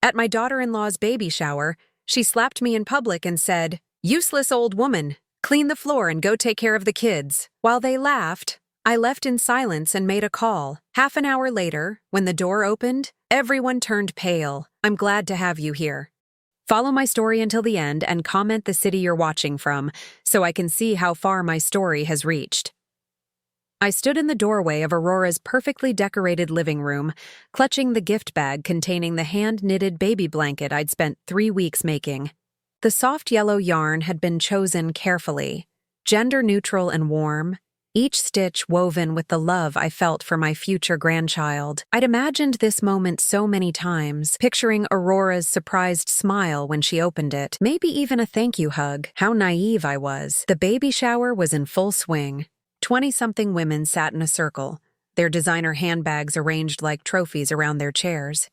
At my daughter-in-law's baby shower, she slapped me in public and said, "Useless old woman, clean the floor and go take care of the kids." While they laughed, I left in silence and made a call. Half an hour later, when the door opened, everyone turned pale. "I'm glad to have you here." Follow my story until the end and comment the city you're watching from so I can see how far my story has reached. I stood in the doorway of Aurora's perfectly decorated living room, clutching the gift bag containing the hand-knitted baby blanket I'd spent 3 weeks making. The soft yellow yarn had been chosen carefully, gender-neutral and warm, each stitch woven with the love I felt for my future grandchild. I'd imagined this moment so many times, picturing Aurora's surprised smile when she opened it, maybe even a thank you hug. How naive I was. The baby shower was in full swing. 20-something women sat in a circle, their designer handbags arranged like trophies around their chairs.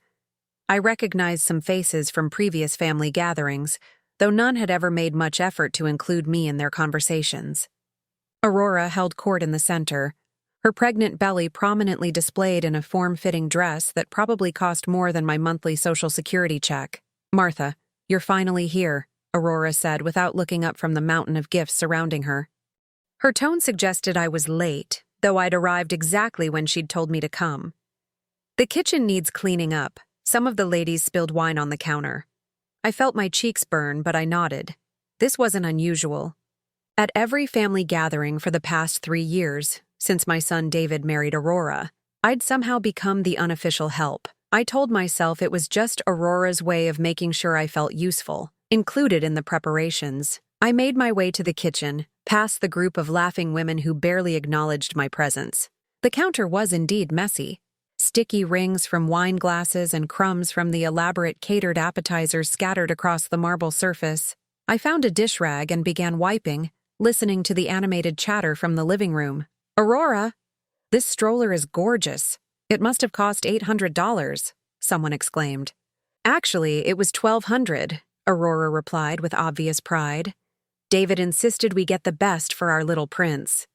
I recognized some faces from previous family gatherings, though none had ever made much effort to include me in their conversations. Aurora held court in the center, her pregnant belly prominently displayed in a form-fitting dress that probably cost more than my monthly Social Security check. "Martha, you're finally here," Aurora said without looking up from the mountain of gifts surrounding her. Her tone suggested I was late, though I'd arrived exactly when she'd told me to come. "The kitchen needs cleaning up. Some of the ladies spilled wine on the counter." I felt my cheeks burn, but I nodded. This wasn't unusual. At every family gathering for the past 3 years, since my son David married Aurora, I'd somehow become the unofficial help. I told myself it was just Aurora's way of making sure I felt useful, included in the preparations. I made my way to the kitchen, past the group of laughing women who barely acknowledged my presence. The counter was indeed messy. Sticky rings from wine glasses and crumbs from the elaborate catered appetizers scattered across the marble surface. I found a dish rag and began wiping, listening to the animated chatter from the living room. "Aurora, this stroller is gorgeous. It must have cost $800, someone exclaimed. "Actually, it was $1,200, Aurora replied with obvious pride. "David insisted we get the best for our little prince."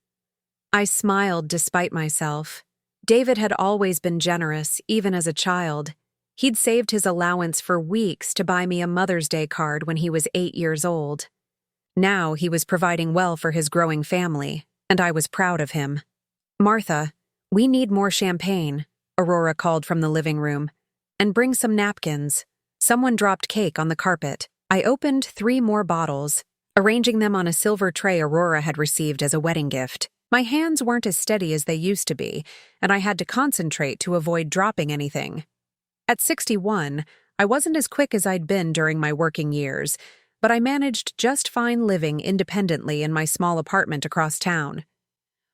I smiled despite myself. David had always been generous, even as a child. He'd saved his allowance for weeks to buy me a Mother's Day card when he was 8 years old. Now he was providing well for his growing family, and I was proud of him. "Martha, we need more champagne," Aurora called from the living room. "And bring some napkins." Someone dropped cake on the carpet. I opened 3 more bottles, arranging them on a silver tray Aurora had received as a wedding gift. My hands weren't as steady as they used to be, and I had to concentrate to avoid dropping anything. At 61, I wasn't as quick as I'd been during my working years, but I managed just fine living independently in my small apartment across town.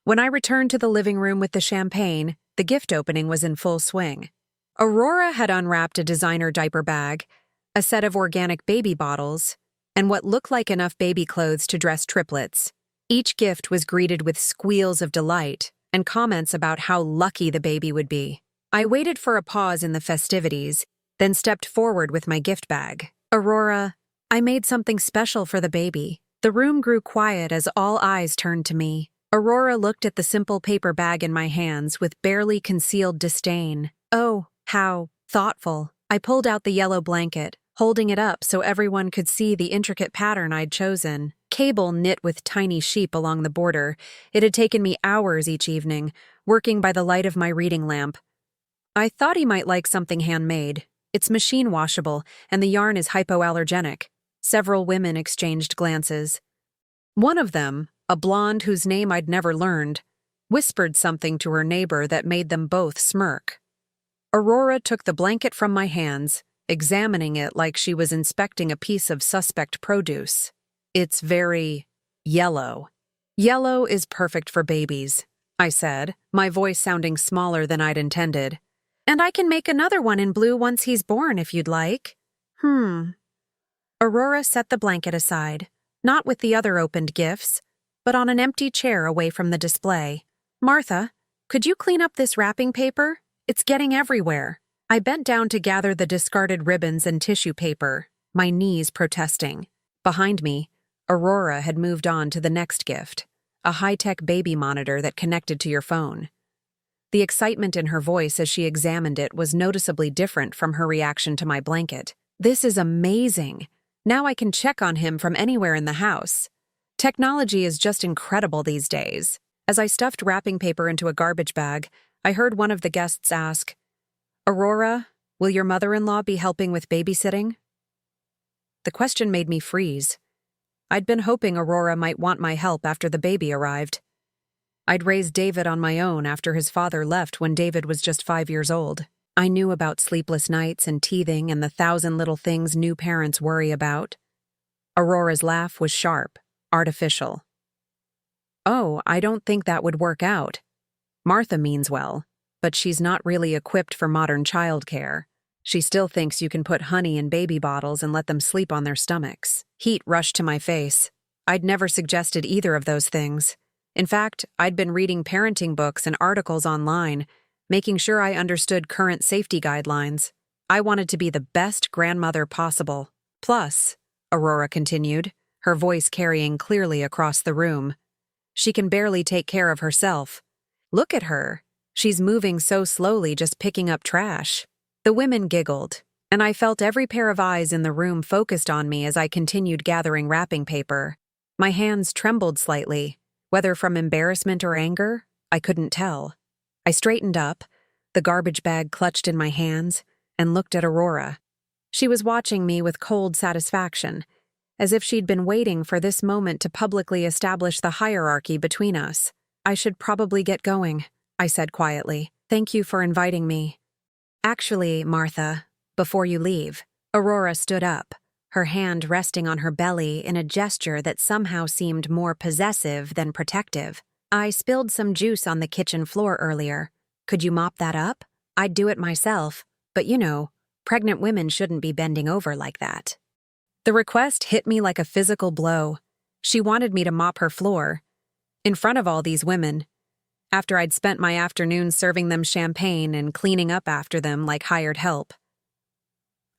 When I returned to the living room with the champagne, the gift opening was in full swing. Aurora had unwrapped a designer diaper bag, a set of organic baby bottles, and what looked like enough baby clothes to dress triplets. Each gift was greeted with squeals of delight and comments about how lucky the baby would be. I waited for a pause in the festivities, then stepped forward with my gift bag. "Aurora, I made something special for the baby." The room grew quiet as all eyes turned to me. Aurora looked at the simple paper bag in my hands with barely concealed disdain. "Oh, how thoughtful." I pulled out the yellow blanket, holding it up so everyone could see the intricate pattern I'd chosen. Cable knit with tiny sheep along the border. It had taken me hours each evening, working by the light of my reading lamp. "I thought he might like something handmade. It's machine washable, and the yarn is hypoallergenic." Several women exchanged glances. One of them, a blonde whose name I'd never learned, whispered something to her neighbor that made them both smirk. Aurora took the blanket from my hands, examining it like she was inspecting a piece of suspect produce. "It's very yellow." "Yellow is perfect for babies," I said, my voice sounding smaller than I'd intended. "And I can make another one in blue once he's born if you'd like." Aurora set the blanket aside, not with the other opened gifts, but on an empty chair away from the display. "Martha, could you clean up this wrapping paper? It's getting everywhere." I bent down to gather the discarded ribbons and tissue paper, my knees protesting. Behind me, Aurora had moved on to the next gift, a high-tech baby monitor that connected to your phone. The excitement in her voice as she examined it was noticeably different from her reaction to my blanket. "This is amazing. Now I can check on him from anywhere in the house. Technology is just incredible these days." As I stuffed wrapping paper into a garbage bag, I heard one of the guests ask, "Aurora, will your mother-in-law be helping with babysitting?" The question made me freeze. I'd been hoping Aurora might want my help after the baby arrived. I'd raised David on my own after his father left when David was just 5 years old. I knew about sleepless nights and teething and the 1,000 little things new parents worry about. Aurora's laugh was sharp, artificial. "Oh, I don't think that would work out. Martha means well, but she's not really equipped for modern childcare. She still thinks you can put honey in baby bottles and let them sleep on their stomachs." Heat rushed to my face. I'd never suggested either of those things. In fact, I'd been reading parenting books and articles online, making sure I understood current safety guidelines. I wanted to be the best grandmother possible. "Plus," Aurora continued, her voice carrying clearly across the room, "she can barely take care of herself. Look at her. She's moving so slowly just picking up trash." The women giggled, and I felt every pair of eyes in the room focused on me as I continued gathering wrapping paper. My hands trembled slightly, whether from embarrassment or anger, I couldn't tell. I straightened up, the garbage bag clutched in my hands, and looked at Aurora. She was watching me with cold satisfaction, as if she'd been waiting for this moment to publicly establish the hierarchy between us. "I should probably get going," I said quietly. "Thank you for inviting me." "Actually, Martha, before you leave," Aurora stood up, her hand resting on her belly in a gesture that somehow seemed more possessive than protective. "I spilled some juice on the kitchen floor earlier. Could you mop that up? I'd do it myself, but you know, pregnant women shouldn't be bending over like that." The request hit me like a physical blow. She wanted me to mop her floor, in front of all these women, after I'd spent my afternoon serving them champagne and cleaning up after them like hired help.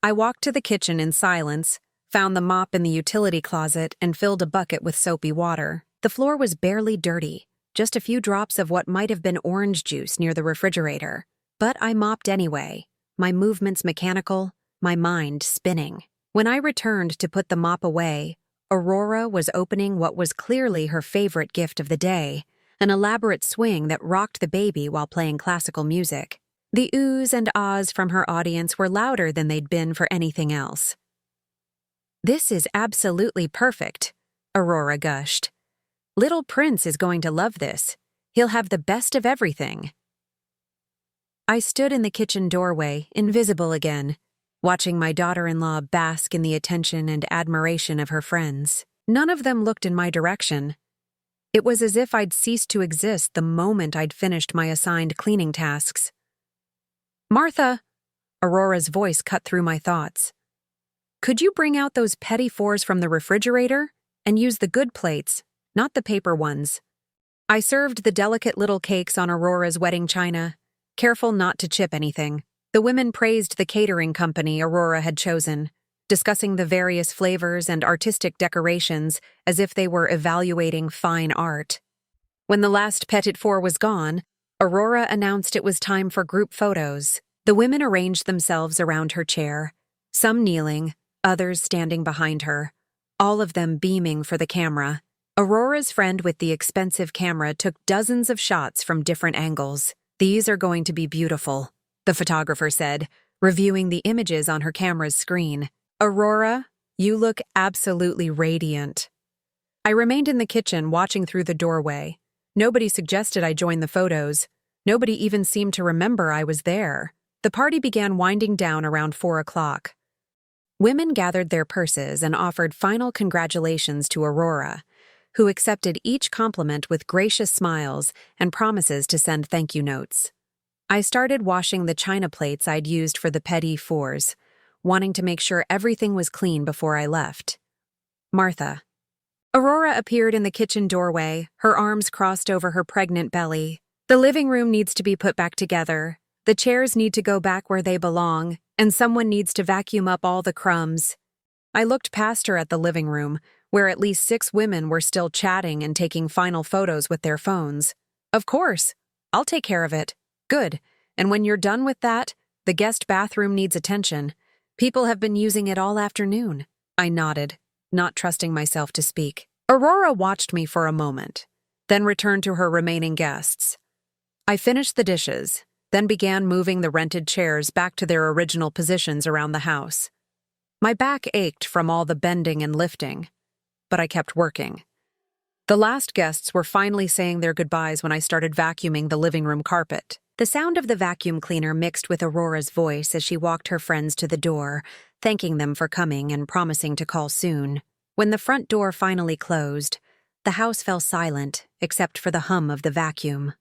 I walked to the kitchen in silence, found the mop in the utility closet, and filled a bucket with soapy water. The floor was barely dirty, just a few drops of what might have been orange juice near the refrigerator. But I mopped anyway, my movements mechanical, my mind spinning. When I returned to put the mop away, Aurora was opening what was clearly her favorite gift of the day, an elaborate swing that rocked the baby while playing classical music. The oohs and ahs from her audience were louder than they'd been for anything else. "This is absolutely perfect," Aurora gushed. "Little Prince is going to love this. He'll have the best of everything." I stood in the kitchen doorway, invisible again, watching my daughter-in-law bask in the attention and admiration of her friends. None of them looked in my direction. It was as if I'd ceased to exist the moment I'd finished my assigned cleaning tasks. "Martha," Aurora's voice cut through my thoughts. "Could you bring out those petit fours from the refrigerator and use the good plates, not the paper ones?" I served the delicate little cakes on Aurora's wedding china, careful not to chip anything. The women praised the catering company Aurora had chosen, discussing the various flavors and artistic decorations as if they were evaluating fine art. When the last petit four was gone, Aurora announced it was time for group photos. The women arranged themselves around her chair, some kneeling, others standing behind her, all of them beaming for the camera. Aurora's friend with the expensive camera took dozens of shots from different angles. "These are going to be beautiful," the photographer said, reviewing the images on her camera's screen. "Aurora, you look absolutely radiant." I remained in the kitchen watching through the doorway. Nobody suggested I join the photos. Nobody even seemed to remember I was there. The party began winding down around 4 o'clock. Women gathered their purses and offered final congratulations to Aurora, who accepted each compliment with gracious smiles and promises to send thank you notes. I started washing the china plates I'd used for the petit fours, wanting to make sure everything was clean before I left. "Martha." Aurora appeared in the kitchen doorway, her arms crossed over her pregnant belly. "The living room needs to be put back together. The chairs need to go back where they belong, and someone needs to vacuum up all the crumbs." I looked past her at the living room, where at least 6 women were still chatting and taking final photos with their phones. "Of course, I'll take care of it," Good. And when you're done with that, the guest bathroom needs attention. People have been using it all afternoon. I nodded, not trusting myself to speak. Aurora watched me for a moment, then returned to her remaining guests. I finished the dishes, then began moving the rented chairs back to their original positions around the house. My back ached from all the bending and lifting, but I kept working. The last guests were finally saying their goodbyes when I started vacuuming the living room carpet. The sound of the vacuum cleaner mixed with Aurora's voice as she walked her friends to the door, thanking them for coming and promising to call soon. When the front door finally closed, the house fell silent except for the hum of the vacuum.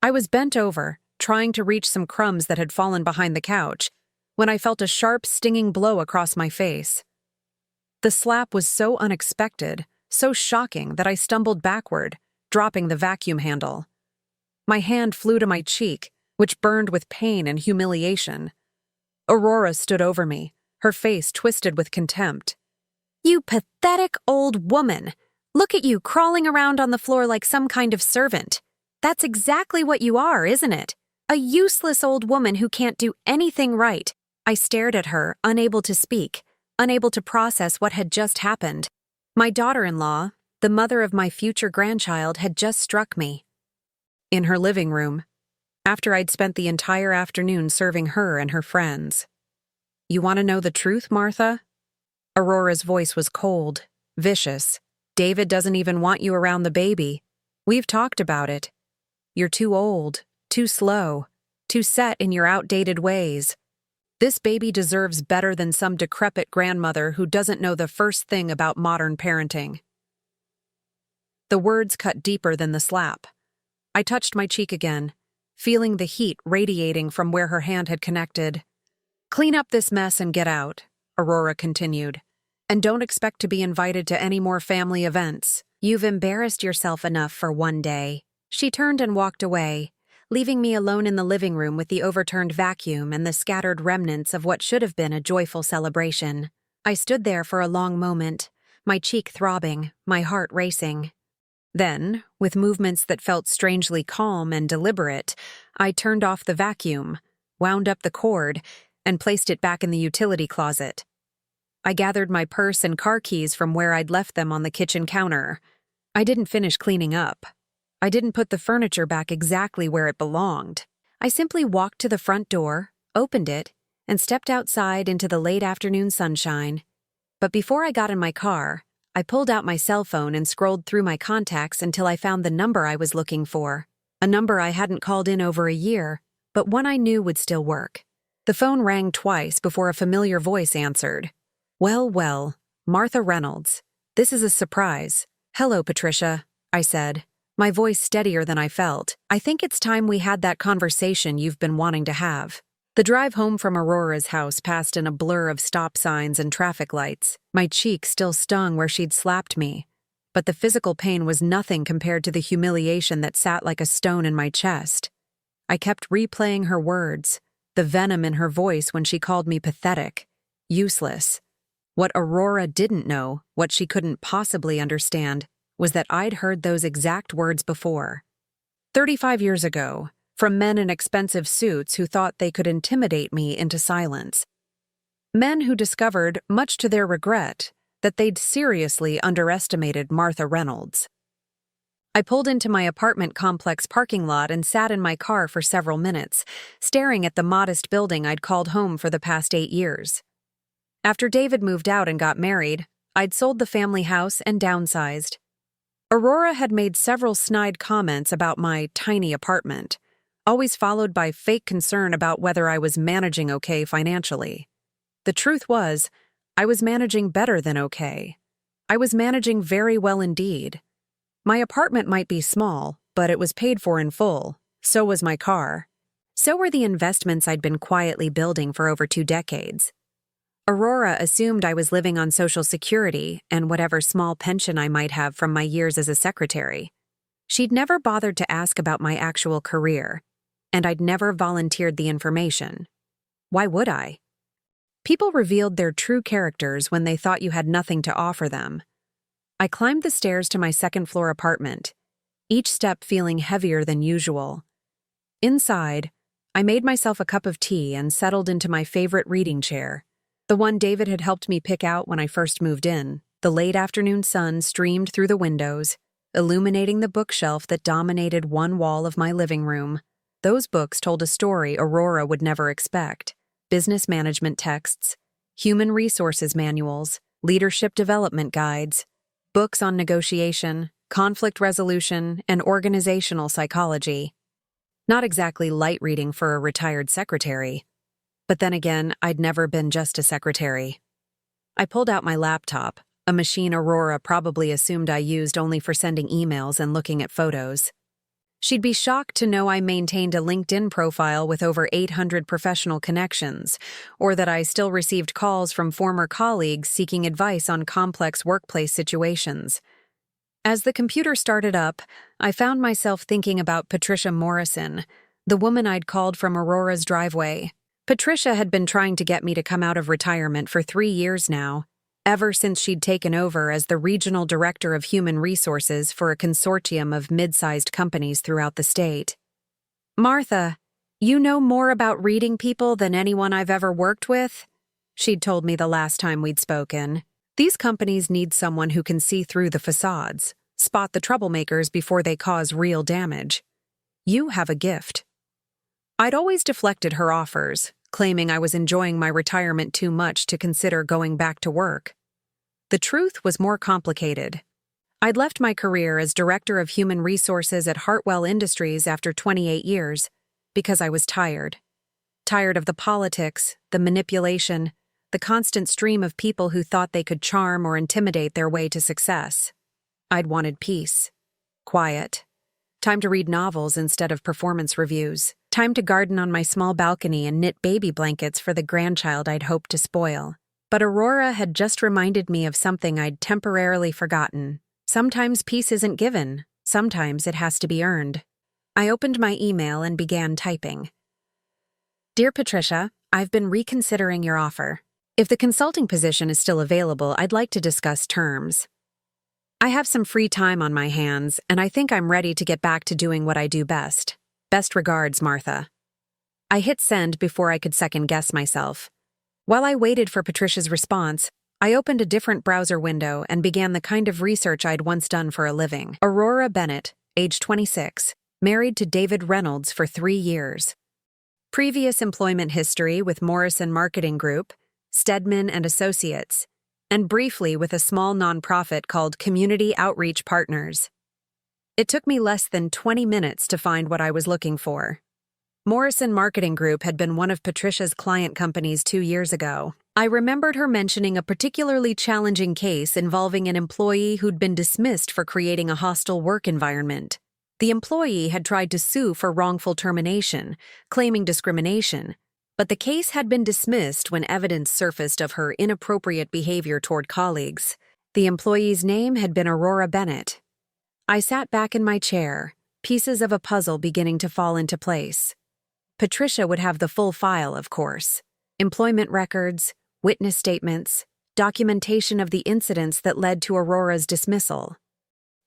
I was bent over, trying to reach some crumbs that had fallen behind the couch, when I felt a sharp, stinging blow across my face. The slap was so unexpected, so shocking that I stumbled backward, dropping the vacuum handle. My hand flew to my cheek, which burned with pain and humiliation. Aurora stood over me, her face twisted with contempt. "You pathetic old woman! Look at you crawling around on the floor like some kind of servant. That's exactly what you are, isn't it? A useless old woman who can't do anything right." I stared at her, unable to speak, unable to process what had just happened. My daughter-in-law, the mother of my future grandchild, had just struck me. In her living room, after I'd spent the entire afternoon serving her and her friends. "You want to know the truth, Martha?" Aurora's voice was cold, vicious. "David doesn't even want you around the baby. We've talked about it. You're too old, too slow, too set in your outdated ways. This baby deserves better than some decrepit grandmother who doesn't know the first thing about modern parenting." The words cut deeper than the slap. I touched my cheek again, feeling the heat radiating from where her hand had connected. "Clean up this mess and get out," Aurora continued. "And don't expect to be invited to any more family events. You've embarrassed yourself enough for one day." She turned and walked away, leaving me alone in the living room with the overturned vacuum and the scattered remnants of what should have been a joyful celebration. I stood there for a long moment, my cheek throbbing, my heart racing. Then, with movements that felt strangely calm and deliberate, I turned off the vacuum, wound up the cord, and placed it back in the utility closet. I gathered my purse and car keys from where I'd left them on the kitchen counter. I didn't finish cleaning up. I didn't put the furniture back exactly where it belonged. I simply walked to the front door, opened it, and stepped outside into the late afternoon sunshine. But before I got in my car, I pulled out my cell phone and scrolled through my contacts until I found the number I was looking for. A number I hadn't called in over a year, but one I knew would still work. The phone rang twice before a familiar voice answered. Well, Martha Reynolds. This is a surprise." "Hello, Patricia," I said, my voice steadier than I felt. "I think it's time we had that conversation you've been wanting to have." The drive home from Aurora's house passed in a blur of stop signs and traffic lights. My cheek still stung where she'd slapped me, but the physical pain was nothing compared to the humiliation that sat like a stone in my chest. I kept replaying her words, the venom in her voice when she called me pathetic, useless. What Aurora didn't know, what she couldn't possibly understand, was that I'd heard those exact words before. 35 years ago, from men in expensive suits who thought they could intimidate me into silence. Men who discovered, much to their regret, that they'd seriously underestimated Martha Reynolds. I pulled into my apartment complex parking lot and sat in my car for several minutes, staring at the modest building I'd called home for the past 8 years. After David moved out and got married, I'd sold the family house and downsized. Aurora had made several snide comments about my tiny apartment, always followed by fake concern about whether I was managing okay financially. The truth was, I was managing better than okay. I was managing very well indeed. My apartment might be small, but it was paid for in full. So was my car. So were the investments I'd been quietly building for over 2 decades. Aurora assumed I was living on Social Security and whatever small pension I might have from my years as a secretary. She'd never bothered to ask about my actual career, and I'd never volunteered the information. Why would I? People revealed their true characters when they thought you had nothing to offer them. I climbed the stairs to my second-floor apartment, each step feeling heavier than usual. Inside, I made myself a cup of tea and settled into my favorite reading chair, the one David had helped me pick out when I first moved in. The late afternoon sun streamed through the windows, illuminating the bookshelf that dominated one wall of my living room. Those books told a story Aurora would never expect: business management texts, human resources manuals, leadership development guides, books on negotiation, conflict resolution, and organizational psychology. Not exactly light reading for a retired secretary. But then again, I'd never been just a secretary. I pulled out my laptop, a machine Aurora probably assumed I used only for sending emails and looking at photos. She'd be shocked to know I maintained a LinkedIn profile with over 800 professional connections, or that I still received calls from former colleagues seeking advice on complex workplace situations. As the computer started up, I found myself thinking about Patricia Morrison, the woman I'd called from Aurora's driveway. Patricia had been trying to get me to come out of retirement for 3 years now, ever since she'd taken over as the regional director of human resources for a consortium of mid-sized companies throughout the state. "Martha, you know more about reading people than anyone I've ever worked with," she'd told me the last time we'd spoken. "These companies need someone who can see through the facades, spot the troublemakers before they cause real damage. You have a gift." I'd always deflected her offers, claiming I was enjoying my retirement too much to consider going back to work. The truth was more complicated. I'd left my career as Director of Human Resources at Hartwell Industries after 28 years because I was tired. Tired of the politics, the manipulation, the constant stream of people who thought they could charm or intimidate their way to success. I'd wanted peace, quiet, time to read novels instead of performance reviews, time to garden on my small balcony and knit baby blankets for the grandchild I'd hoped to spoil. But Aurora had just reminded me of something I'd temporarily forgotten. Sometimes peace isn't given, sometimes it has to be earned. I opened my email and began typing. "Dear Patricia, I've been reconsidering your offer. If the consulting position is still available, I'd like to discuss terms. I have some free time on my hands, and I think I'm ready to get back to doing what I do best. Best regards, Martha." I hit send before I could second-guess myself. While I waited for Patricia's response, I opened a different browser window and began the kind of research I'd once done for a living. Aurora Bennett, age 26, married to David Reynolds for 3 years. Previous employment history with Morrison Marketing Group, Stedman and Associates, and briefly with a small nonprofit called Community Outreach Partners. It took me less than 20 minutes to find what I was looking for. Morrison Marketing Group had been one of Patricia's client companies 2 years ago. I remembered her mentioning a particularly challenging case involving an employee who'd been dismissed for creating a hostile work environment. The employee had tried to sue for wrongful termination, claiming discrimination, but the case had been dismissed when evidence surfaced of her inappropriate behavior toward colleagues. The employee's name had been Aurora Bennett. I sat back in my chair, pieces of a puzzle beginning to fall into place. Patricia would have the full file, of course. Employment records, witness statements, documentation of the incidents that led to Aurora's dismissal.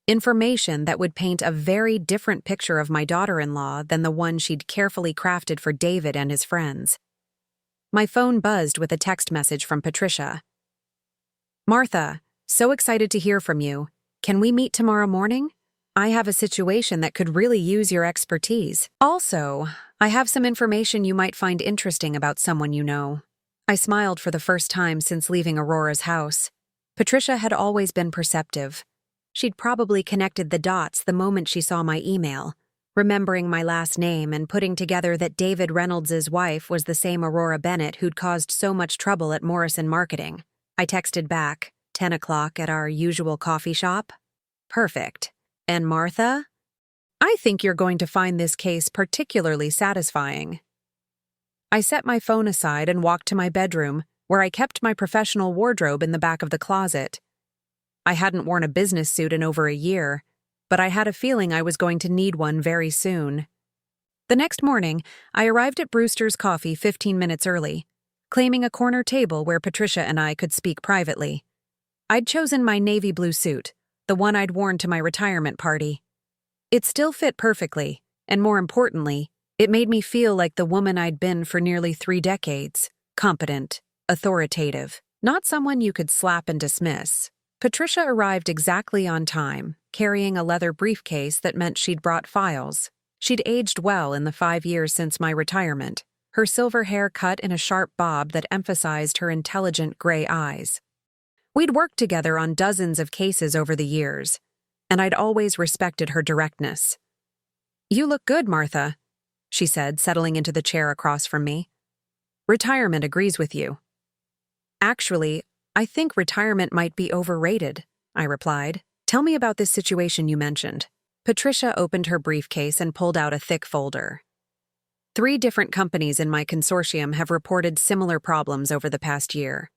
Information that would paint a very different picture of my daughter-in-law than the one she'd carefully crafted for David and his friends. My phone buzzed with a text message from Patricia. "Martha, so excited to hear from you. Can we meet tomorrow morning? I have a situation that could really use your expertise. Also, I have some information you might find interesting about someone you know." I smiled for the first time since leaving Aurora's house. Patricia had always been perceptive. She'd probably connected the dots the moment she saw my email, remembering my last name and putting together that David Reynolds' wife was the same Aurora Bennett who'd caused so much trouble at Morrison Marketing. I texted back, 10 o'clock at our usual coffee shop. Perfect. And Martha? I think you're going to find this case particularly satisfying. I set my phone aside and walked to my bedroom, where I kept my professional wardrobe in the back of the closet. I hadn't worn a business suit in over a year, but I had a feeling I was going to need one very soon. The next morning, I arrived at Brewster's Coffee 15 minutes early, claiming a corner table where Patricia and I could speak privately. I'd chosen my navy blue suit, the one I'd worn to my retirement party. It still fit perfectly, and more importantly, It made me feel like the woman I'd been for nearly 3 decades, competent, authoritative, not someone you could slap and dismiss. Patricia arrived exactly on time, carrying a leather briefcase that meant she'd brought files. She'd aged well in the 5 years since my retirement, her silver hair cut in a sharp bob that emphasized her intelligent gray eyes. We'd worked together on dozens of cases over the years, and I'd always respected her directness. "You look good, Martha," she said, settling into the chair across from me. "Retirement agrees with you." "Actually, I think retirement might be overrated," I replied. "Tell me about this situation you mentioned." Patricia opened her briefcase and pulled out a thick folder. 3 different companies in my consortium have reported similar problems over the past year.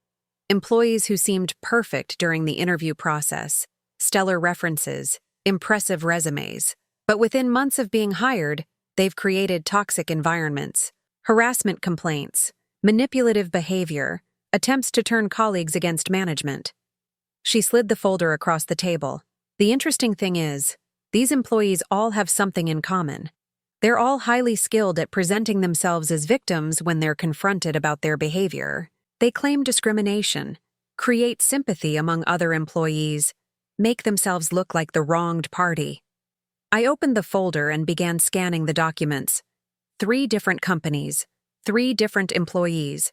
Employees who seemed perfect during the interview process, stellar references, impressive resumes, but within months of being hired, they've created toxic environments, harassment complaints, manipulative behavior, attempts to turn colleagues against management. She slid the folder across the table. The interesting thing is, these employees all have something in common. They're all highly skilled at presenting themselves as victims when they're confronted about their behavior. They claim discrimination, create sympathy among other employees, make themselves look like the wronged party. I opened the folder and began scanning the documents. 3 different companies, 3 different employees,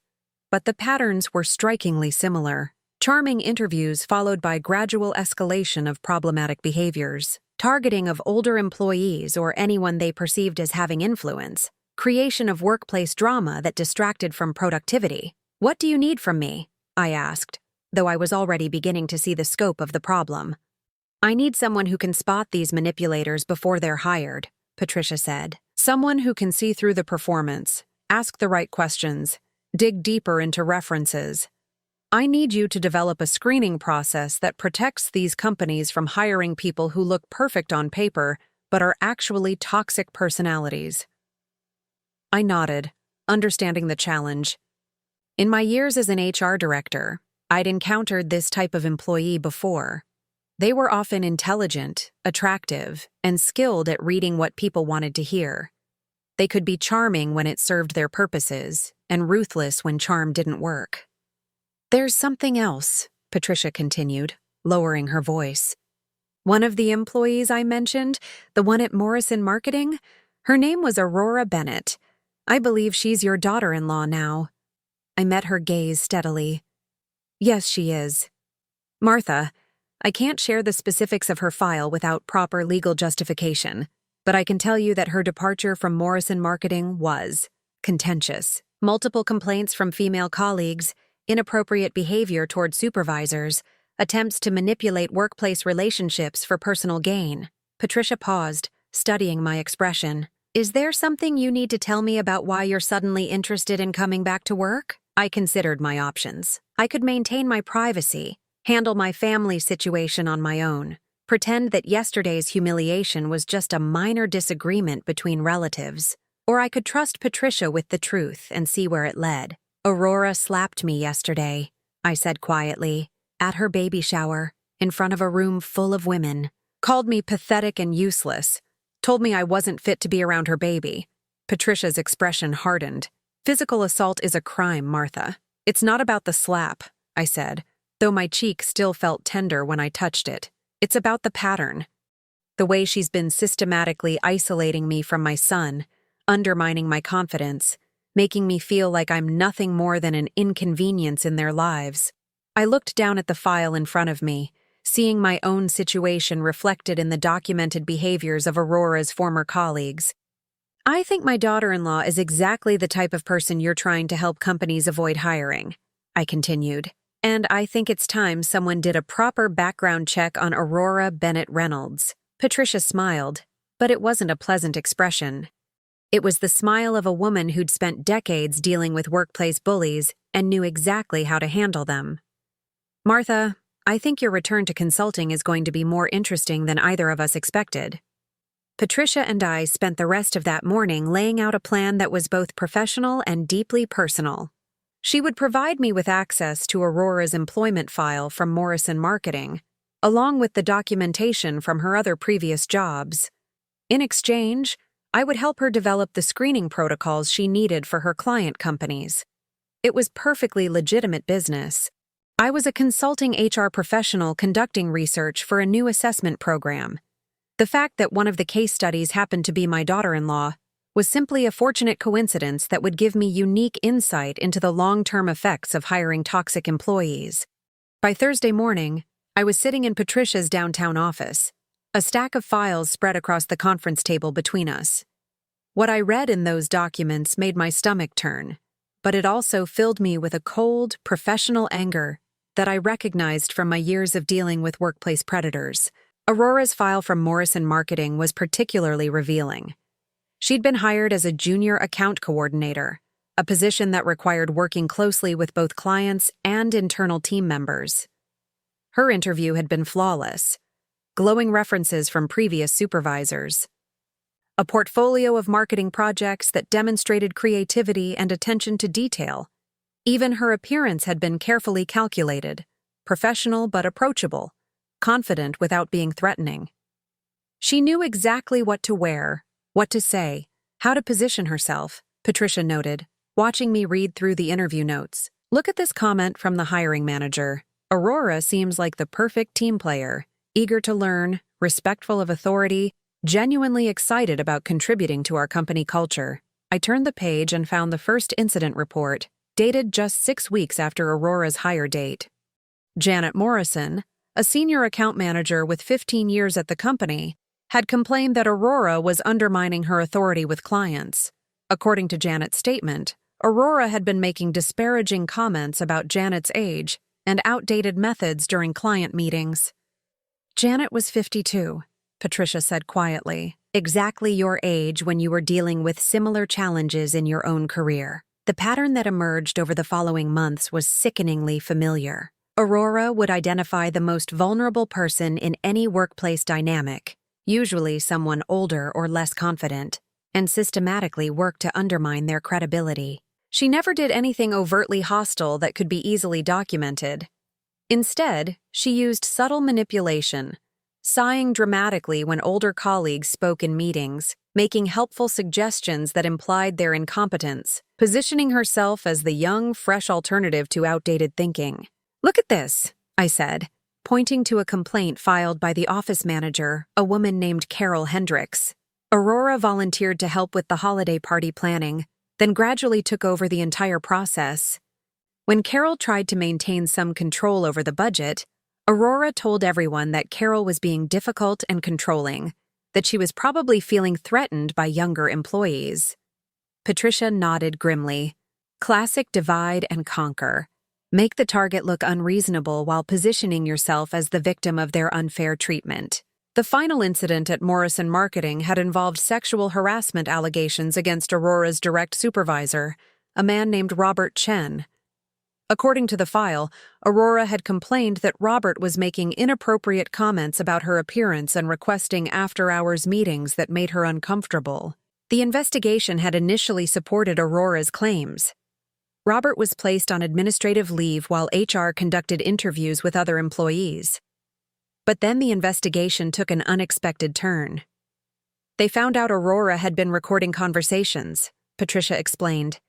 but the patterns were strikingly similar. Charming interviews followed by gradual escalation of problematic behaviors, targeting of older employees or anyone they perceived as having influence, creation of workplace drama that distracted from productivity. "What do you need from me?" I asked, though I was already beginning to see the scope of the problem. "I need someone who can spot these manipulators before they're hired," Patricia said. "Someone who can see through the performance, ask the right questions, dig deeper into references. I need you to develop a screening process that protects these companies from hiring people who look perfect on paper but are actually toxic personalities." I nodded, understanding the challenge. In my years as an HR director, I'd encountered this type of employee before. They were often intelligent, attractive, and skilled at reading what people wanted to hear. They could be charming when it served their purposes, and ruthless when charm didn't work. "There's something else," Patricia continued, lowering her voice. "One of the employees I mentioned, the one at Morrison Marketing, her name was Aurora Bennett. I believe she's your daughter-in-law now." I met her gaze steadily. "Yes, she is. Martha, I can't share the specifics of her file without proper legal justification, but I can tell you that her departure from Morrison Marketing was contentious. Multiple complaints from female colleagues, inappropriate behavior toward supervisors, attempts to manipulate workplace relationships for personal gain." Patricia paused, studying my expression. "Is there something you need to tell me about why you're suddenly interested in coming back to work?" I considered my options. I could maintain my privacy, handle my family situation on my own, pretend that yesterday's humiliation was just a minor disagreement between relatives, or I could trust Patricia with the truth and see where it led. "Aurora slapped me yesterday," I said quietly, "at her baby shower, in front of a room full of women. Called me pathetic and useless, told me I wasn't fit to be around her baby." Patricia's expression hardened. "Physical assault is a crime, Martha. It's not about the slap," I said, though my cheek still felt tender when I touched it. "It's about the pattern. The way she's been systematically isolating me from my son, undermining my confidence, making me feel like I'm nothing more than an inconvenience in their lives." I looked down at the file in front of me, seeing my own situation reflected in the documented behaviors of Aurora's former colleagues. "I think my daughter-in-law is exactly the type of person you're trying to help companies avoid hiring," I continued. "And I think it's time someone did a proper background check on Aurora Bennett Reynolds." Patricia smiled, but it wasn't a pleasant expression. It was the smile of a woman who'd spent decades dealing with workplace bullies and knew exactly how to handle them. "Martha, I think your return to consulting is going to be more interesting than either of us expected." Patricia and I spent the rest of that morning laying out a plan that was both professional and deeply personal. She would provide me with access to Aurora's employment file from Morrison Marketing, along with the documentation from her other previous jobs. In exchange, I would help her develop the screening protocols she needed for her client companies. It was perfectly legitimate business. I was a consulting HR professional conducting research for a new assessment program. The fact that one of the case studies happened to be my daughter-in-law was simply a fortunate coincidence that would give me unique insight into the long-term effects of hiring toxic employees. By Thursday morning, I was sitting in Patricia's downtown office, a stack of files spread across the conference table between us. What I read in those documents made my stomach turn, but it also filled me with a cold, professional anger that I recognized from my years of dealing with workplace predators. Aurora's file from Morrison Marketing was particularly revealing. She'd been hired as a junior account coordinator, a position that required working closely with both clients and internal team members. Her interview had been flawless, glowing references from previous supervisors, a portfolio of marketing projects that demonstrated creativity and attention to detail. Even her appearance had been carefully calculated, professional but approachable, confident without being threatening. She knew exactly what to wear, what to say, how to position herself, Patricia noted, watching me read through the interview notes. Look at this comment from the hiring manager. Aurora seems like the perfect team player, eager to learn, respectful of authority, genuinely excited about contributing to our company culture. I turned the page and found the first incident report, dated just 6 weeks after Aurora's hire date. Janet Morrison, a senior account manager with 15 years at the company, had complained that Aurora was undermining her authority with clients. According to Janet's statement, Aurora had been making disparaging comments about Janet's age and outdated methods during client meetings. Janet was 52, Patricia said quietly, exactly your age when you were dealing with similar challenges in your own career. The pattern that emerged over the following months was sickeningly familiar. Aurora would identify the most vulnerable person in any workplace dynamic, usually someone older or less confident, and systematically work to undermine their credibility. She never did anything overtly hostile that could be easily documented. Instead, she used subtle manipulation, sighing dramatically when older colleagues spoke in meetings, making helpful suggestions that implied their incompetence, positioning herself as the young, fresh alternative to outdated thinking. Look at this, I said, pointing to a complaint filed by the office manager, a woman named Carol Hendricks. Aurora volunteered to help with the holiday party planning, then gradually took over the entire process. When Carol tried to maintain some control over the budget, Aurora told everyone that Carol was being difficult and controlling, that she was probably feeling threatened by younger employees. Patricia nodded grimly. Classic divide and conquer. Make the target look unreasonable while positioning yourself as the victim of their unfair treatment. The final incident at Morrison Marketing had involved sexual harassment allegations against Aurora's direct supervisor, a man named Robert Chen. According to the file, Aurora had complained that Robert was making inappropriate comments about her appearance and requesting after-hours meetings that made her uncomfortable. The investigation had initially supported Aurora's claims. Robert was placed on administrative leave while HR conducted interviews with other employees. But then the investigation took an unexpected turn. They found out Aurora had been recording conversations, Patricia explained.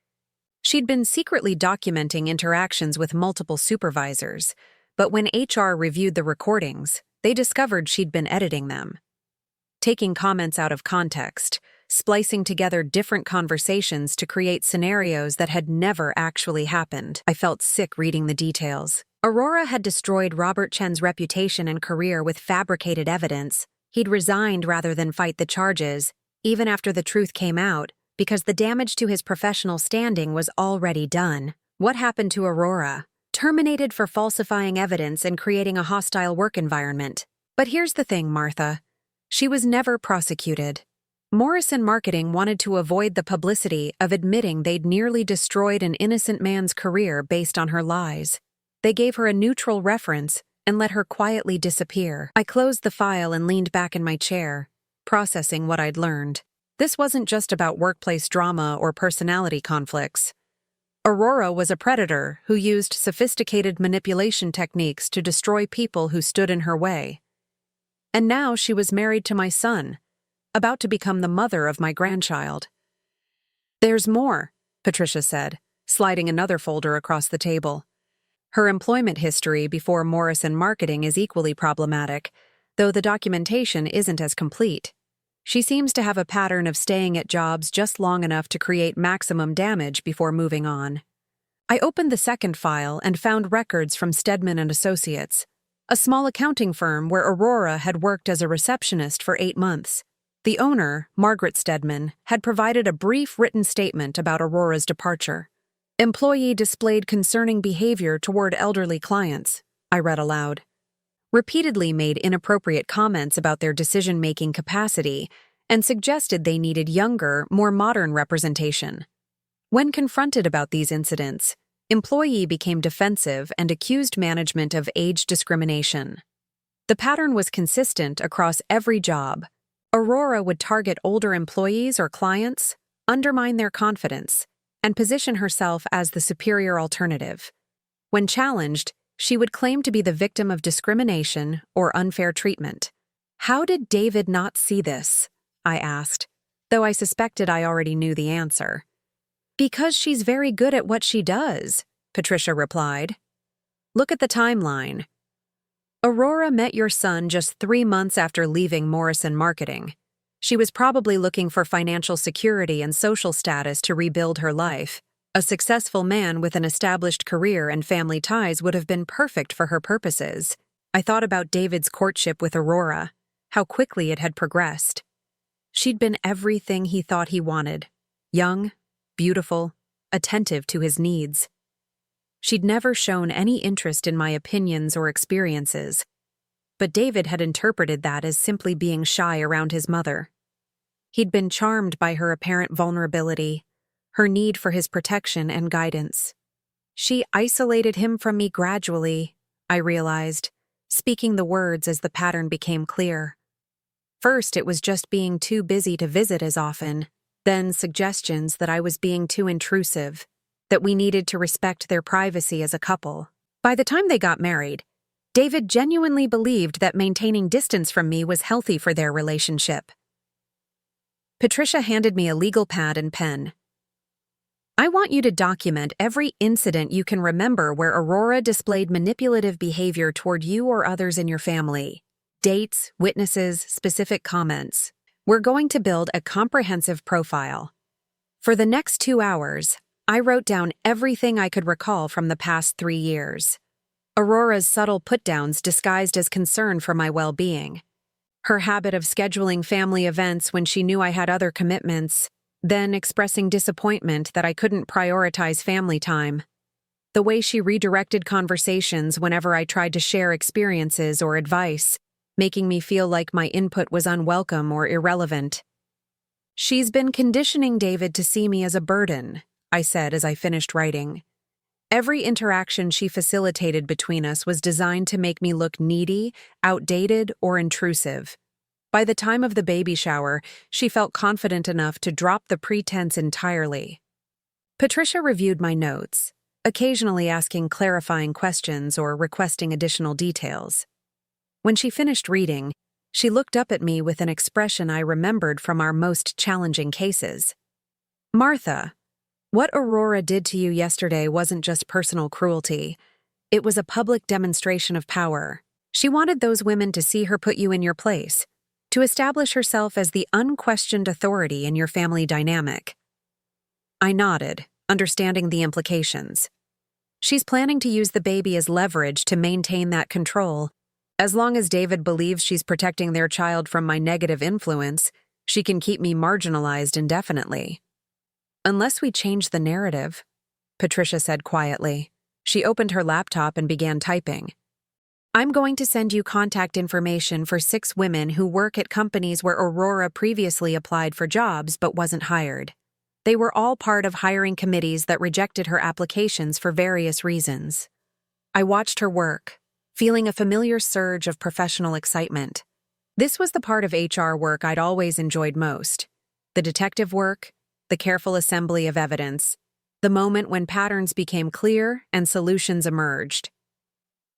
She'd been secretly documenting interactions with multiple supervisors, but when HR reviewed the recordings, they discovered she'd been editing them. Taking comments out of context, splicing together different conversations to create scenarios that had never actually happened. I felt sick reading the details. Aurora had destroyed Robert Chen's reputation and career with fabricated evidence. He'd resigned rather than fight the charges, even after the truth came out, because the damage to his professional standing was already done. What happened to Aurora? Terminated for falsifying evidence and creating a hostile work environment. But here's the thing, Martha. She was never prosecuted. Morrison Marketing wanted to avoid the publicity of admitting they'd nearly destroyed an innocent man's career based on her lies. They gave her a neutral reference and let her quietly disappear. I closed the file and leaned back in my chair, processing what I'd learned. This wasn't just about workplace drama or personality conflicts. Aurora was a predator who used sophisticated manipulation techniques to destroy people who stood in her way. And now she was married to my son, about to become the mother of my grandchild. "There's more," Patricia said, sliding another folder across the table. Her employment history before Morrison Marketing is equally problematic, though the documentation isn't as complete. She seems to have a pattern of staying at jobs just long enough to create maximum damage before moving on. I opened the second file and found records from Stedman and Associates, a small accounting firm where Aurora had worked as a receptionist for 8 months. The owner, Margaret Stedman, had provided a brief written statement about Aurora's departure. "Employee displayed concerning behavior toward elderly clients," I read aloud. "Repeatedly made inappropriate comments about their decision-making capacity and suggested they needed younger, more modern representation. When confronted about these incidents, employee became defensive and accused management of age discrimination. The pattern was consistent across every job. Aurora would target older employees or clients, undermine their confidence, and position herself as the superior alternative. When challenged, she would claim to be the victim of discrimination or unfair treatment." "How did David not see this?" I asked, though I suspected I already knew the answer. "Because she's very good at what she does," Patricia replied. "Look at the timeline. Aurora met your son just 3 months after leaving Morrison Marketing. She was probably looking for financial security and social status to rebuild her life. A successful man with an established career and family ties would have been perfect for her purposes." I thought about David's courtship with Aurora, how quickly it had progressed. She'd been everything he thought he wanted: young, beautiful, attentive to his needs. She'd never shown any interest in my opinions or experiences, but David had interpreted that as simply being shy around his mother. He'd been charmed by her apparent vulnerability, her need for his protection and guidance. She isolated him from me gradually, I realized, speaking the words as the pattern became clear. First, it was just being too busy to visit as often, then suggestions that I was being too intrusive, that we needed to respect their privacy as a couple. By the time they got married, David genuinely believed that maintaining distance from me was healthy for their relationship. Patricia handed me a legal pad and pen. "I want you to document every incident you can remember where Aurora displayed manipulative behavior toward you or others in your family. Dates, witnesses, specific comments. We're going to build a comprehensive profile." For the next 2 hours, I wrote down everything I could recall from the past 3 years. Aurora's subtle put-downs disguised as concern for my well-being. Her habit of scheduling family events when she knew I had other commitments, then expressing disappointment that I couldn't prioritize family time. The way she redirected conversations whenever I tried to share experiences or advice, making me feel like my input was unwelcome or irrelevant. "She's been conditioning David to see me as a burden," I said as I finished writing. "Every interaction she facilitated between us was designed to make me look needy, outdated, or intrusive. By the time of the baby shower, she felt confident enough to drop the pretense entirely." Patricia reviewed my notes, occasionally asking clarifying questions or requesting additional details. When she finished reading, she looked up at me with an expression I remembered from our most challenging cases. "Martha, what Aurora did to you yesterday wasn't just personal cruelty. It was a public demonstration of power. She wanted those women to see her put you in your place, to establish herself as the unquestioned authority in your family dynamic." I nodded, understanding the implications. "She's planning to use the baby as leverage to maintain that control. As long as David believes she's protecting their child from my negative influence, she can keep me marginalized indefinitely." "Unless we change the narrative," Patricia said quietly. She opened her laptop and began typing. "I'm going to send you contact information for 6 women who work at companies where Aurora previously applied for jobs but wasn't hired. They were all part of hiring committees that rejected her applications for various reasons." I watched her work, feeling a familiar surge of professional excitement. This was the part of HR work I'd always enjoyed most. The detective work, the careful assembly of evidence, the moment when patterns became clear and solutions emerged.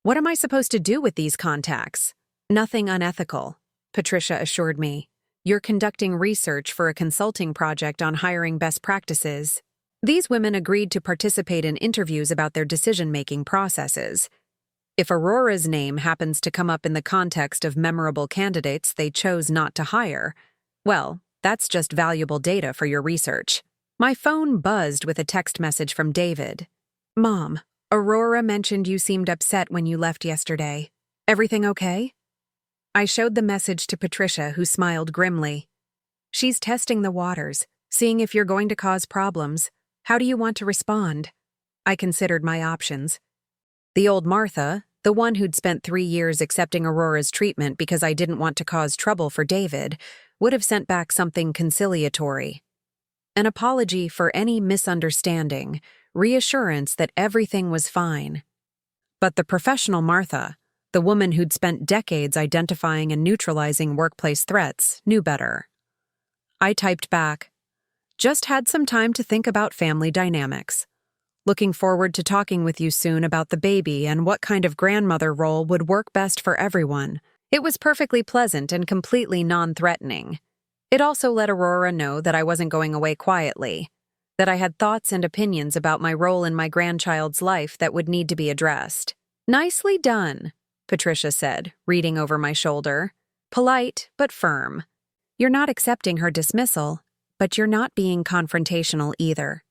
"What am I supposed to do with these contacts?" "Nothing unethical," Patricia assured me. You're conducting research for a consulting project on hiring best practices. These women agreed to participate in interviews about their decision-making processes. If Aurora's name happens to come up in the context of memorable candidates they chose not to hire, well, that's just valuable data for your research. My phone buzzed with a text message from David. Mom, Aurora mentioned you seemed upset when you left yesterday. Everything okay? I showed the message to Patricia, who smiled grimly. She's testing the waters, seeing if you're going to cause problems. How do you want to respond? I considered my options. The old Martha, the one who'd spent 3 years accepting Aurora's treatment because I didn't want to cause trouble for David, would have sent back something conciliatory. An apology for any misunderstanding, reassurance that everything was fine. But the professional Martha, the woman who'd spent decades identifying and neutralizing workplace threats, knew better. I typed back, "Just had some time to think about family dynamics. Looking forward to talking with you soon about the baby and what kind of grandmother role would work best for everyone." It was perfectly pleasant and completely non-threatening. It also let Aurora know that I wasn't going away quietly, that I had thoughts and opinions about my role in my grandchild's life that would need to be addressed. "Nicely done," Patricia said, reading over my shoulder. Polite, but firm. You're not accepting her dismissal, but you're not being confrontational either.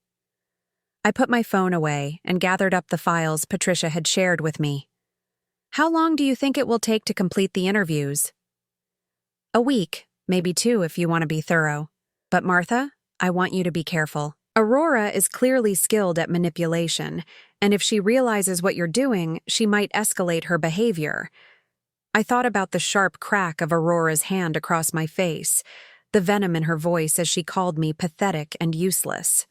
I put my phone away and gathered up the files Patricia had shared with me. How long do you think it will take to complete the interviews? A week, maybe 2 if you want to be thorough. But Martha, I want you to be careful. Aurora is clearly skilled at manipulation, and if she realizes what you're doing, she might escalate her behavior. I thought about the sharp crack of Aurora's hand across my face, the venom in her voice as she called me pathetic and useless.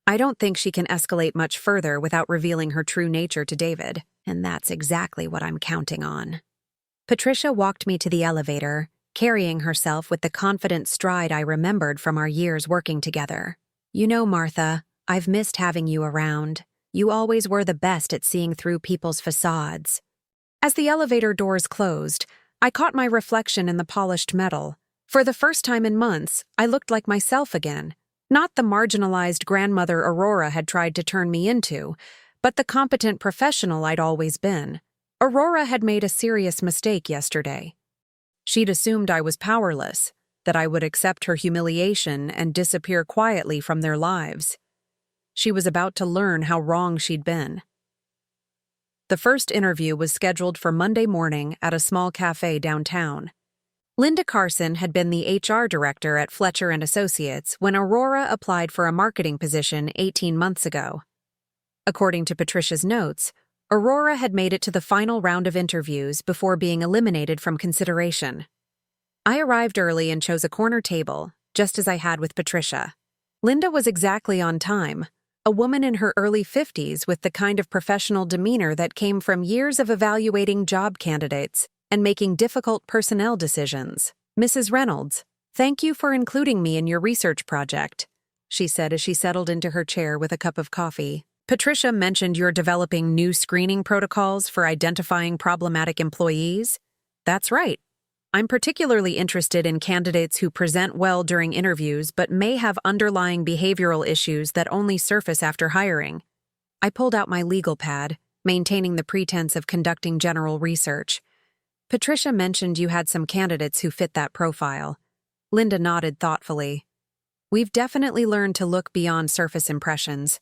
I don't think she can escalate much further without revealing her true nature to David, and that's exactly what I'm counting on. Patricia walked me to the elevator, carrying herself with the confident stride I remembered from our years working together. You know, Martha, I've missed having you around. You always were the best at seeing through people's facades. As the elevator doors closed, I caught my reflection in the polished metal. For the first time in months, I looked like myself again. Not the marginalized grandmother Aurora had tried to turn me into, but the competent professional I'd always been. Aurora had made a serious mistake yesterday. She'd assumed I was powerless, that I would accept her humiliation and disappear quietly from their lives. She was about to learn how wrong she'd been. The first interview was scheduled for Monday morning at a small cafe downtown. Linda Carson had been the HR director at Fletcher & Associates when Aurora applied for a marketing position 18 months ago. According to Patricia's notes, Aurora had made it to the final round of interviews before being eliminated from consideration. I arrived early and chose a corner table, just as I had with Patricia. Linda was exactly on time, a woman in her early 50s with the kind of professional demeanor that came from years of evaluating job candidates and making difficult personnel decisions. "Mrs. Reynolds, thank you for including me in your research project," she said as she settled into her chair with a cup of coffee. "Patricia mentioned you're developing new screening protocols for identifying problematic employees." "That's right. I'm particularly interested in candidates who present well during interviews but may have underlying behavioral issues that only surface after hiring." I pulled out my legal pad, maintaining the pretense of conducting general research. "Patricia mentioned you had some candidates who fit that profile." Linda nodded thoughtfully. "We've definitely learned to look beyond surface impressions.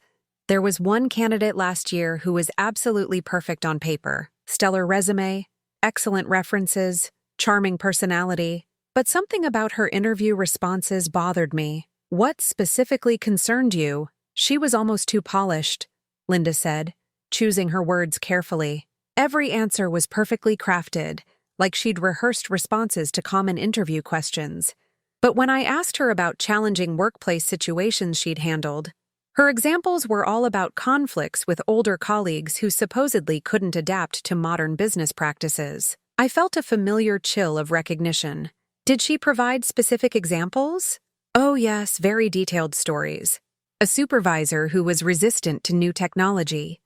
There was one candidate last year who was absolutely perfect on paper. Stellar resume, excellent references, charming personality. But something about her interview responses bothered me." "What specifically concerned you?" "She was almost too polished," Linda said, choosing her words carefully. "Every answer was perfectly crafted, like she'd rehearsed responses to common interview questions. But when I asked her about challenging workplace situations she'd handled, her examples were all about conflicts with older colleagues who supposedly couldn't adapt to modern business practices." I felt a familiar chill of recognition. Did she provide specific examples? "Oh yes, very detailed stories. A supervisor who was resistant to new technology.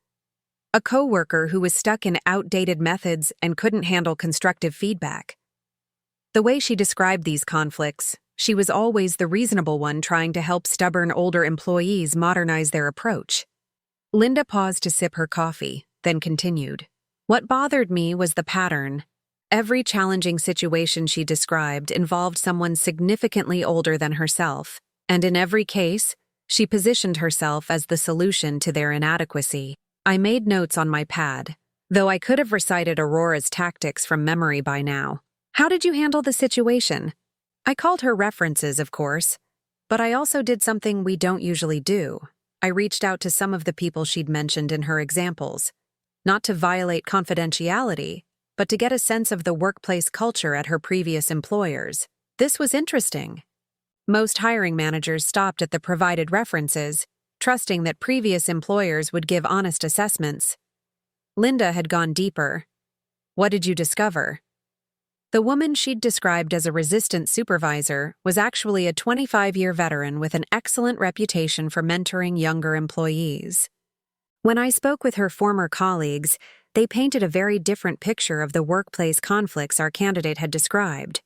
A coworker who was stuck in outdated methods and couldn't handle constructive feedback. The way she described these conflicts, she was always the reasonable one trying to help stubborn older employees modernize their approach. Linda paused to sip her coffee, then continued. What bothered me was the pattern. Every challenging situation she described involved someone significantly older than herself, and in every case, she positioned herself as the solution to their inadequacy. I made notes on my pad, though I could have recited Aurora's tactics from memory by now. How did you handle the situation? I called her references, of course, but I also did something we don't usually do. I reached out to some of the people she'd mentioned in her examples, not to violate confidentiality, but to get a sense of the workplace culture at her previous employers. This was interesting. Most hiring managers stopped at the provided references, trusting that previous employers would give honest assessments. Linda had gone deeper. What did you discover? The woman she'd described as a resistant supervisor was actually a 25-year veteran with an excellent reputation for mentoring younger employees. When I spoke with her former colleagues, they painted a very different picture of the workplace conflicts our candidate had described.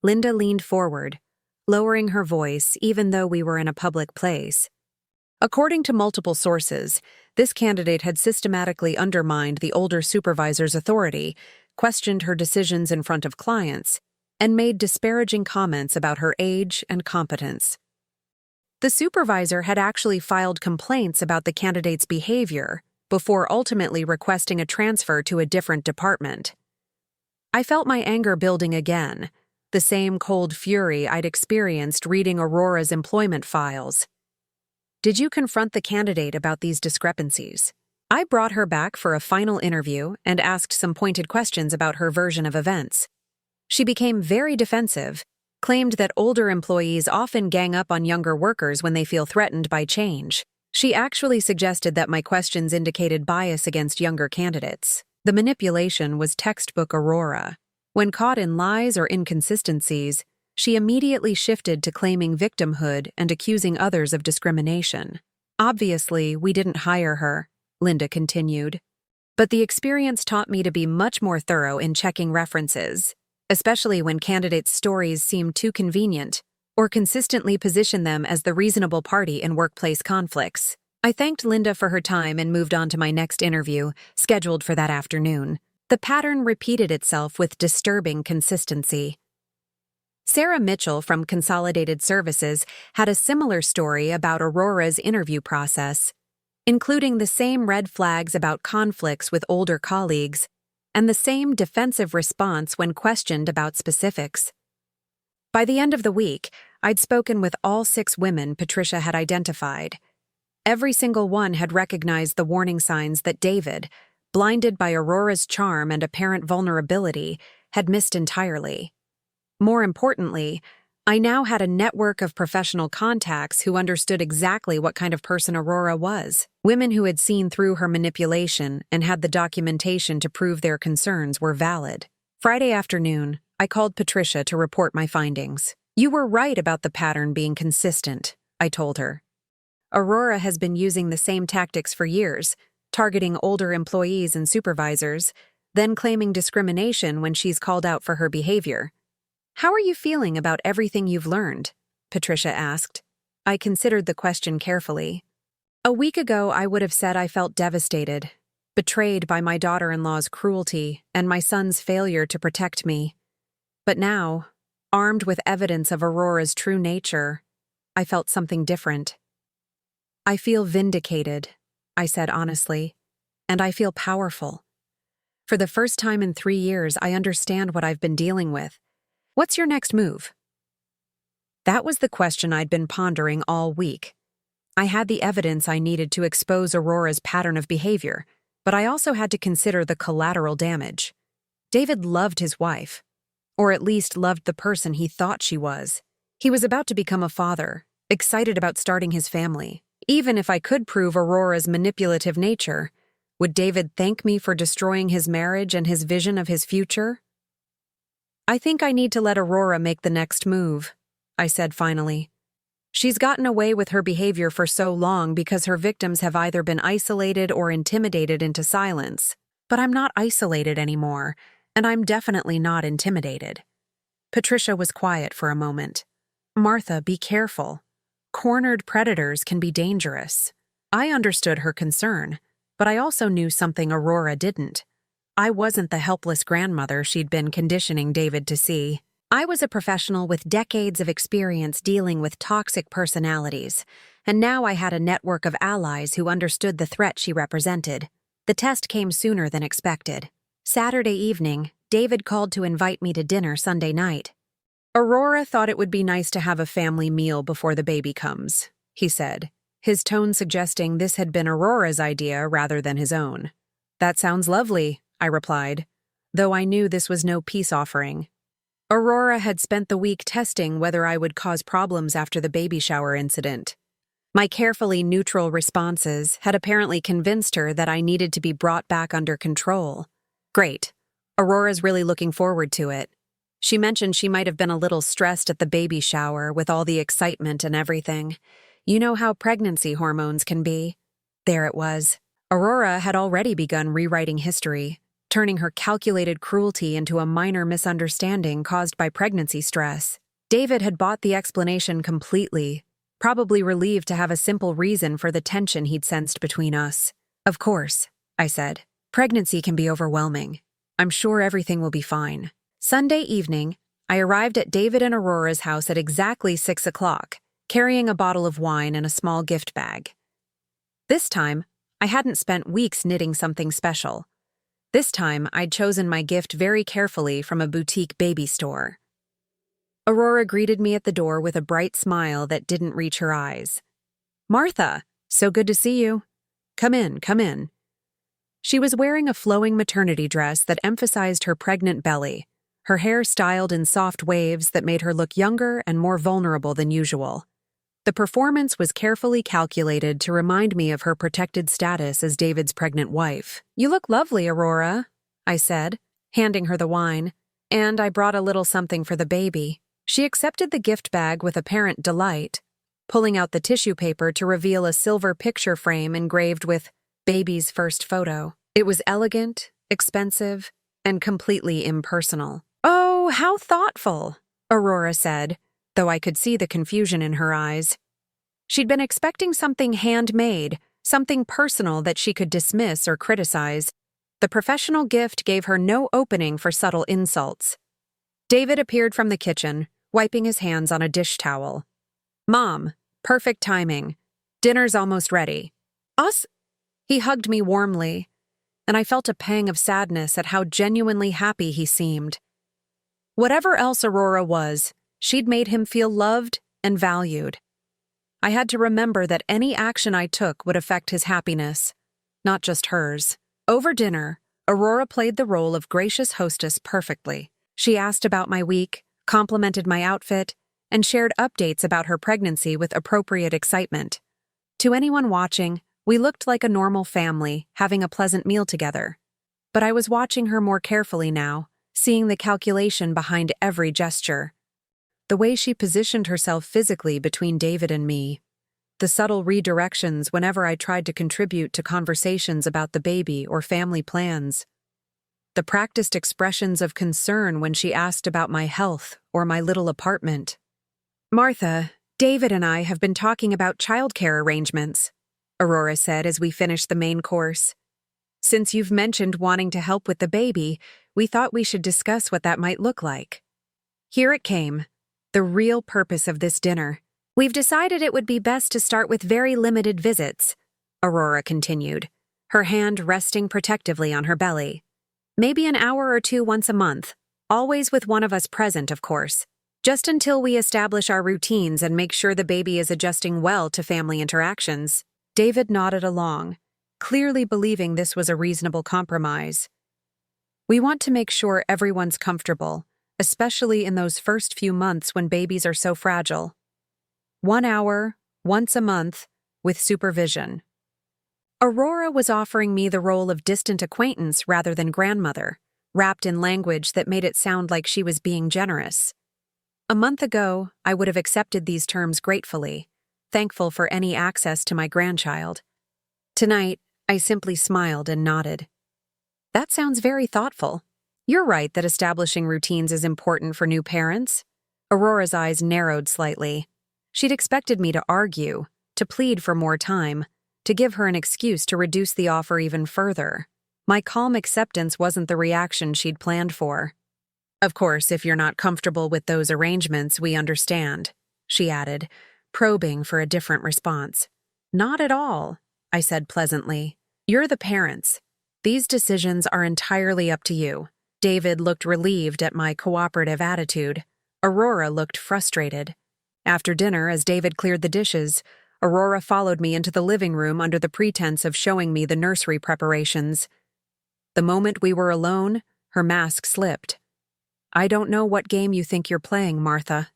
Linda leaned forward, lowering her voice even though we were in a public place. According to multiple sources, this candidate had systematically undermined the older supervisor's authority, questioned her decisions in front of clients, and made disparaging comments about her age and competence. The supervisor had actually filed complaints about the candidate's behavior before ultimately requesting a transfer to a different department. I felt my anger building again, the same cold fury I'd experienced reading Aurora's employment files. Did you confront the candidate about these discrepancies? I brought her back for a final interview and asked some pointed questions about her version of events. She became very defensive, claimed that older employees often gang up on younger workers when they feel threatened by change. She actually suggested that my questions indicated bias against younger candidates. The manipulation was textbook Aurora. When caught in lies or inconsistencies, she immediately shifted to claiming victimhood and accusing others of discrimination. Obviously, we didn't hire her, Linda continued. But the experience taught me to be much more thorough in checking references, especially when candidates' stories seem too convenient or consistently position them as the reasonable party in workplace conflicts. I thanked Linda for her time and moved on to my next interview, scheduled for that afternoon. The pattern repeated itself with disturbing consistency. Sarah Mitchell from Consolidated Services had a similar story about Aurora's interview process, including the same red flags about conflicts with older colleagues and the same defensive response when questioned about specifics. By the end of the week, I'd spoken with all 6 women Patricia had identified. Every single one had recognized the warning signs that David, blinded by Aurora's charm and apparent vulnerability, had missed entirely. More importantly, I now had a network of professional contacts who understood exactly what kind of person Aurora was. Women who had seen through her manipulation and had the documentation to prove their concerns were valid. Friday afternoon, I called Patricia to report my findings. You were right about the pattern being consistent, I told her. Aurora has been using the same tactics for years, targeting older employees and supervisors, then claiming discrimination when she's called out for her behavior. How are you feeling about everything you've learned? Patricia asked. I considered the question carefully. A week ago, I would have said I felt devastated, betrayed by my daughter-in-law's cruelty and my son's failure to protect me. But now, armed with evidence of Aurora's true nature, I felt something different. I feel vindicated, I said honestly, and I feel powerful. For the first time in 3 years, I understand what I've been dealing with. What's your next move? That was the question I'd been pondering all week. I had the evidence I needed to expose Aurora's pattern of behavior, but I also had to consider the collateral damage. David loved his wife, or at least loved the person he thought she was. He was about to become a father, excited about starting his family. Even if I could prove Aurora's manipulative nature, would David thank me for destroying his marriage and his vision of his future? I think I need to let Aurora make the next move, I said finally. She's gotten away with her behavior for so long because her victims have either been isolated or intimidated into silence. But I'm not isolated anymore, and I'm definitely not intimidated. Patricia was quiet for a moment. Martha, be careful. Cornered predators can be dangerous. I understood her concern, but I also knew something Aurora didn't. I wasn't the helpless grandmother she'd been conditioning David to see. I was a professional with decades of experience dealing with toxic personalities, and now I had a network of allies who understood the threat she represented. The test came sooner than expected. Saturday evening, David called to invite me to dinner Sunday night. Aurora thought it would be nice to have a family meal before the baby comes, he said, his tone suggesting this had been Aurora's idea rather than his own. That sounds lovely, I replied, though I knew this was no peace offering. Aurora had spent the week testing whether I would cause problems after the baby shower incident. My carefully neutral responses had apparently convinced her that I needed to be brought back under control. Great. Aurora's really looking forward to it. She mentioned she might have been a little stressed at the baby shower with all the excitement and everything. You know how pregnancy hormones can be. There it was. Aurora had already begun rewriting history, turning her calculated cruelty into a minor misunderstanding caused by pregnancy stress. David had bought the explanation completely, probably relieved to have a simple reason for the tension he'd sensed between us. Of course, I said. Pregnancy can be overwhelming. I'm sure everything will be fine. Sunday evening, I arrived at David and Aurora's house at exactly 6 o'clock, carrying a bottle of wine and a small gift bag. This time, I hadn't spent weeks knitting something special. This time, I'd chosen my gift very carefully from a boutique baby store. Aurora greeted me at the door with a bright smile that didn't reach her eyes. Martha, so good to see you. Come in, come in. She was wearing a flowing maternity dress that emphasized her pregnant belly, her hair styled in soft waves that made her look younger and more vulnerable than usual. The performance was carefully calculated to remind me of her protected status as David's pregnant wife. You look lovely, Aurora, I said, handing her the wine, and I brought a little something for the baby. She accepted the gift bag with apparent delight, pulling out the tissue paper to reveal a silver picture frame engraved with baby's first photo. It was elegant, expensive, and completely impersonal. Oh, how thoughtful, Aurora said, though I could see the confusion in her eyes. She'd been expecting something handmade, something personal that she could dismiss or criticize. The professional gift gave her no opening for subtle insults. David appeared from the kitchen, wiping his hands on a dish towel. Mom, perfect timing. Dinner's almost ready. Us? He hugged me warmly, and I felt a pang of sadness at how genuinely happy he seemed. Whatever else Aurora was, she'd made him feel loved and valued. I had to remember that any action I took would affect his happiness, not just hers. Over dinner, Aurora played the role of gracious hostess perfectly. She asked about my week, complimented my outfit, and shared updates about her pregnancy with appropriate excitement. To anyone watching, we looked like a normal family, having a pleasant meal together. But I was watching her more carefully now, seeing the calculation behind every gesture. The way she positioned herself physically between David and me. The subtle redirections whenever I tried to contribute to conversations about the baby or family plans. The practiced expressions of concern when she asked about my health or my little apartment. Martha, David and I have been talking about childcare arrangements, Aurora said as we finished the main course. Since you've mentioned wanting to help with the baby, we thought we should discuss what that might look like. Here it came, the real purpose of this dinner. We've decided it would be best to start with very limited visits, Aurora continued, her hand resting protectively on her belly. Maybe an hour or two once a month, always with one of us present, of course, just until we establish our routines and make sure the baby is adjusting well to family interactions. David nodded along, clearly believing this was a reasonable compromise. We want to make sure everyone's comfortable, especially in those first few months when babies are so fragile. 1 hour, once a month, with supervision. Aurora was offering me the role of distant acquaintance rather than grandmother, wrapped in language that made it sound like she was being generous. A month ago, I would have accepted these terms gratefully, thankful for any access to my grandchild. Tonight, I simply smiled and nodded. That sounds very thoughtful. You're right that establishing routines is important for new parents. Aurora's eyes narrowed slightly. She'd expected me to argue, to plead for more time, to give her an excuse to reduce the offer even further. My calm acceptance wasn't the reaction she'd planned for. Of course, if you're not comfortable with those arrangements, we understand, she added, probing for a different response. Not at all, I said pleasantly. You're the parents. These decisions are entirely up to you. David looked relieved at my cooperative attitude. Aurora looked frustrated. After dinner, as David cleared the dishes, Aurora followed me into the living room under the pretense of showing me the nursery preparations. The moment we were alone, her mask slipped. I don't know what game you think you're playing, Martha,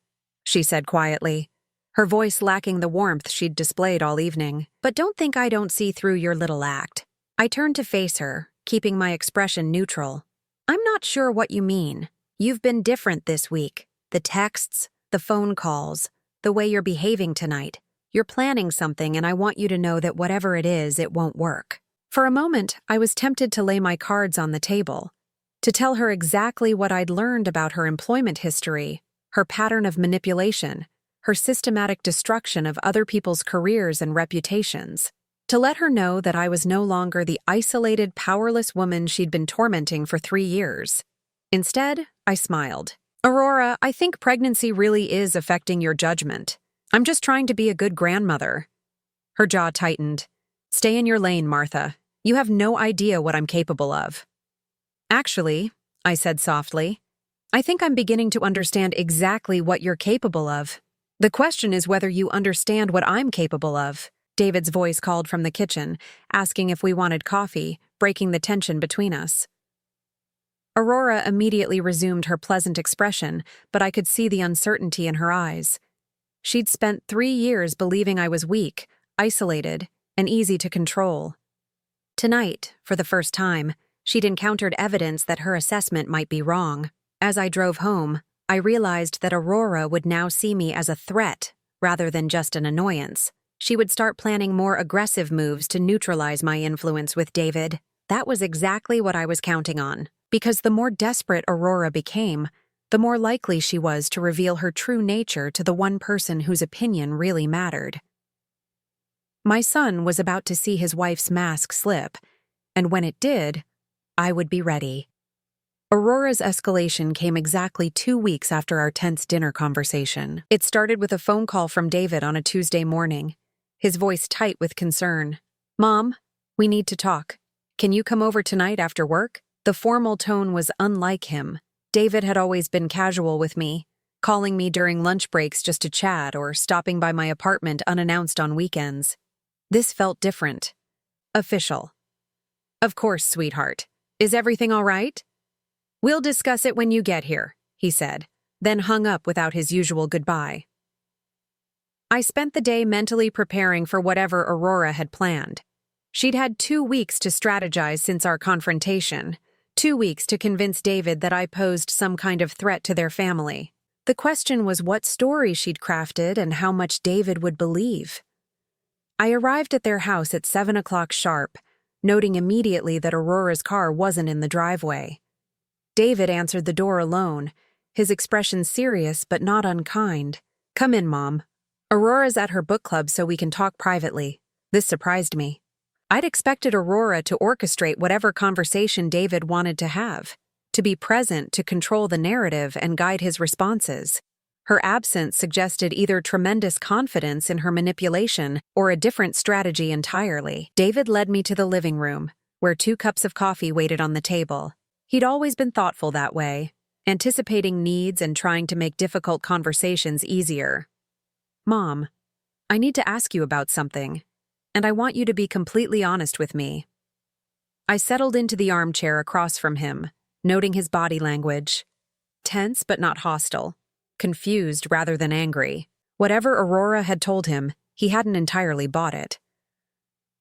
she said quietly, her voice lacking the warmth she'd displayed all evening. But don't think I don't see through your little act. I turned to face her, keeping my expression neutral. I'm not sure what you mean. You've been different this week. The texts, the phone calls, the way you're behaving tonight. You're planning something, and I want you to know that whatever it is, it won't work. For a moment, I was tempted to lay my cards on the table, to tell her exactly what I'd learned about her employment history, her pattern of manipulation, her systematic destruction of other people's careers and reputations, to let her know that I was no longer the isolated, powerless woman she'd been tormenting for 3 years. Instead, I smiled. Aurora, I think pregnancy really is affecting your judgment. I'm just trying to be a good grandmother. Her jaw tightened. Stay in your lane, Martha. You have no idea what I'm capable of. Actually, I said softly, I think I'm beginning to understand exactly what you're capable of. The question is whether you understand what I'm capable of. David's voice called from the kitchen, asking if we wanted coffee, breaking the tension between us. Aurora immediately resumed her pleasant expression, but I could see the uncertainty in her eyes. She'd spent 3 years believing I was weak, isolated, and easy to control. Tonight, for the first time, she'd encountered evidence that her assessment might be wrong. As I drove home, I realized that Aurora would now see me as a threat rather than just an annoyance. She would start planning more aggressive moves to neutralize my influence with David. That was exactly what I was counting on, because the more desperate Aurora became, the more likely she was to reveal her true nature to the one person whose opinion really mattered. My son was about to see his wife's mask slip, and when it did, I would be ready. Aurora's escalation came exactly 2 weeks after our tense dinner conversation. It started with a phone call from David on a Tuesday morning, his voice tight with concern. Mom, we need to talk. Can you come over tonight after work? The formal tone was unlike him. David had always been casual with me, calling me during lunch breaks just to chat or stopping by my apartment unannounced on weekends. This felt different. Official. Of course, sweetheart. Is everything all right? We'll discuss it when you get here, he said, then hung up without his usual goodbye. I spent the day mentally preparing for whatever Aurora had planned. She'd had 2 weeks to strategize since our confrontation, 2 weeks to convince David that I posed some kind of threat to their family. The question was what story she'd crafted and how much David would believe. I arrived at their house at 7 o'clock sharp, noting immediately that Aurora's car wasn't in the driveway. David answered the door alone, his expression serious but not unkind. Come in, Mom. Aurora's at her book club so we can talk privately. This surprised me. I'd expected Aurora to orchestrate whatever conversation David wanted to have, to be present to control the narrative and guide his responses. Her absence suggested either tremendous confidence in her manipulation or a different strategy entirely. David led me to the living room, where 2 cups of coffee waited on the table. He'd always been thoughtful that way, anticipating needs and trying to make difficult conversations easier. Mom, I need to ask you about something, and I want you to be completely honest with me. I settled into the armchair across from him, noting his body language. Tense but not hostile, confused rather than angry. Whatever Aurora had told him, he hadn't entirely bought it.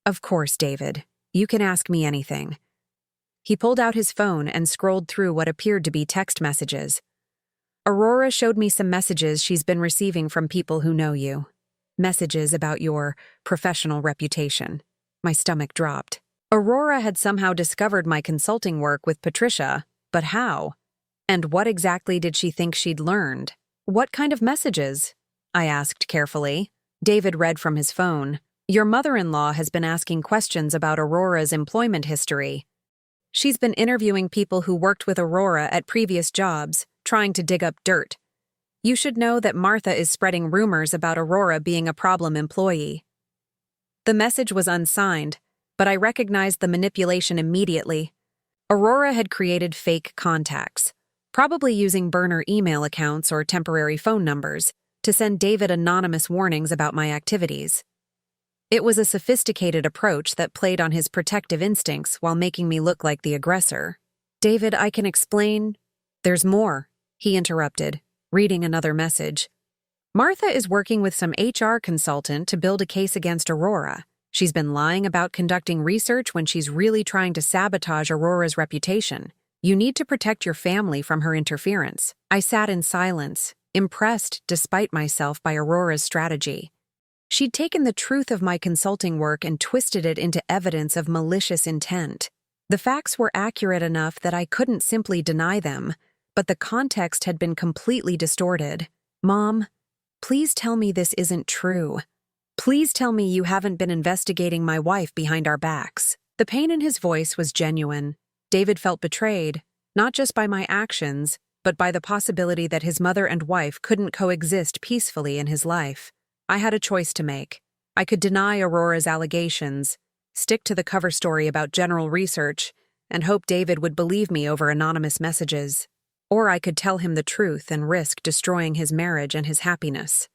Of course, David, you can ask me anything. He pulled out his phone and scrolled through what appeared to be text messages. Aurora showed me some messages she's been receiving from people who know you. Messages about your professional reputation. My stomach dropped. Aurora had somehow discovered my consulting work with Patricia, But how? And what exactly did she think she'd learned? What kind of messages? I asked carefully. David read from his phone. Your mother-in-law has been asking questions about Aurora's employment history. She's been interviewing people who worked with Aurora at previous jobs, trying to dig up dirt. You should know that Martha is spreading rumors about Aurora being a problem employee. The message was unsigned, but I recognized the manipulation immediately. Aurora had created fake contacts, probably using burner email accounts or temporary phone numbers, to send David anonymous warnings about my activities. It was a sophisticated approach that played on his protective instincts while making me look like the aggressor. David, I can explain. There's more, he interrupted, reading another message. Martha is working with some HR consultant to build a case against Aurora. She's been lying about conducting research when she's really trying to sabotage Aurora's reputation. You need to protect your family from her interference. I sat in silence, impressed despite myself by Aurora's strategy. She'd taken the truth of my consulting work and twisted it into evidence of malicious intent. The facts were accurate enough that I couldn't simply deny them, but the context had been completely distorted. Mom, please tell me this isn't true. Please tell me you haven't been investigating my wife behind our backs. The pain in his voice was genuine. David felt betrayed, not just by my actions, but by the possibility that his mother and wife couldn't coexist peacefully in his life. I had a choice to make. I could deny Aurora's allegations, stick to the cover story about general research, and hope David would believe me over anonymous messages. Or I could tell him the truth and risk destroying his marriage and his happiness.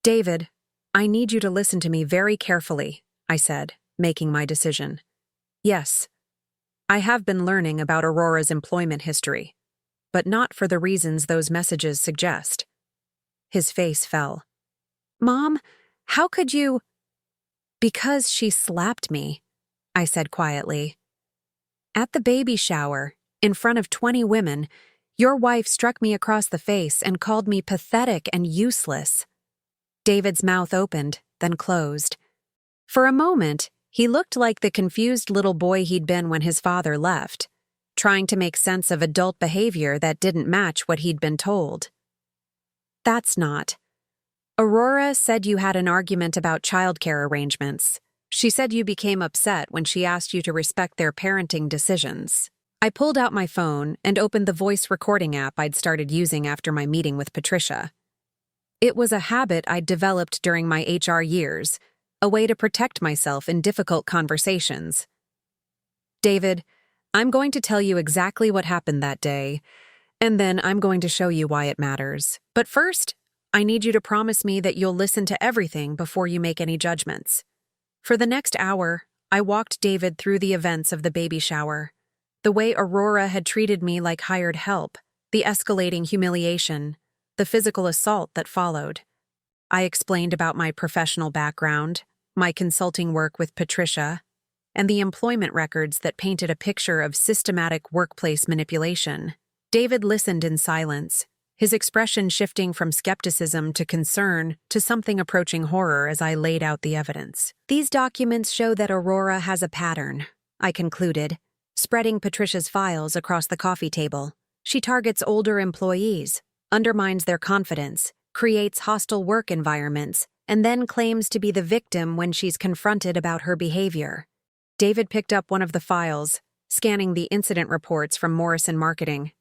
David, I need you to listen to me very carefully, I said, making my decision. Yes, I have been learning about Aurora's employment history, but not for the reasons those messages suggest. His face fell. Mom, how could you? Because she slapped me, I said quietly. At the baby shower, in front of 20 women, your wife struck me across the face and called me pathetic and useless. David's mouth opened, then closed. For a moment, he looked like the confused little boy he'd been when his father left, trying to make sense of adult behavior that didn't match what he'd been told. That's not. Aurora said you had an argument about childcare arrangements. She said you became upset when she asked you to respect their parenting decisions. I pulled out my phone and opened the voice recording app I'd started using after my meeting with Patricia. It was a habit I'd developed during my HR years, a way to protect myself in difficult conversations. David, I'm going to tell you exactly what happened that day, and then I'm going to show you why it matters. But first, I need you to promise me that you'll listen to everything before you make any judgments. For the next hour, I walked David through the events of the baby shower. The way Aurora had treated me like hired help, the escalating humiliation, the physical assault that followed. I explained about my professional background, my consulting work with Patricia, and the employment records that painted a picture of systematic workplace manipulation. David listened in silence, his expression shifting from skepticism to concern to something approaching horror as I laid out the evidence. These documents show that Aurora has a pattern, I concluded, spreading Patricia's files across the coffee table. She targets older employees, undermines their confidence, creates hostile work environments, and then claims to be the victim when she's confronted about her behavior. David picked up one of the files, scanning the incident reports from Morrison Marketing.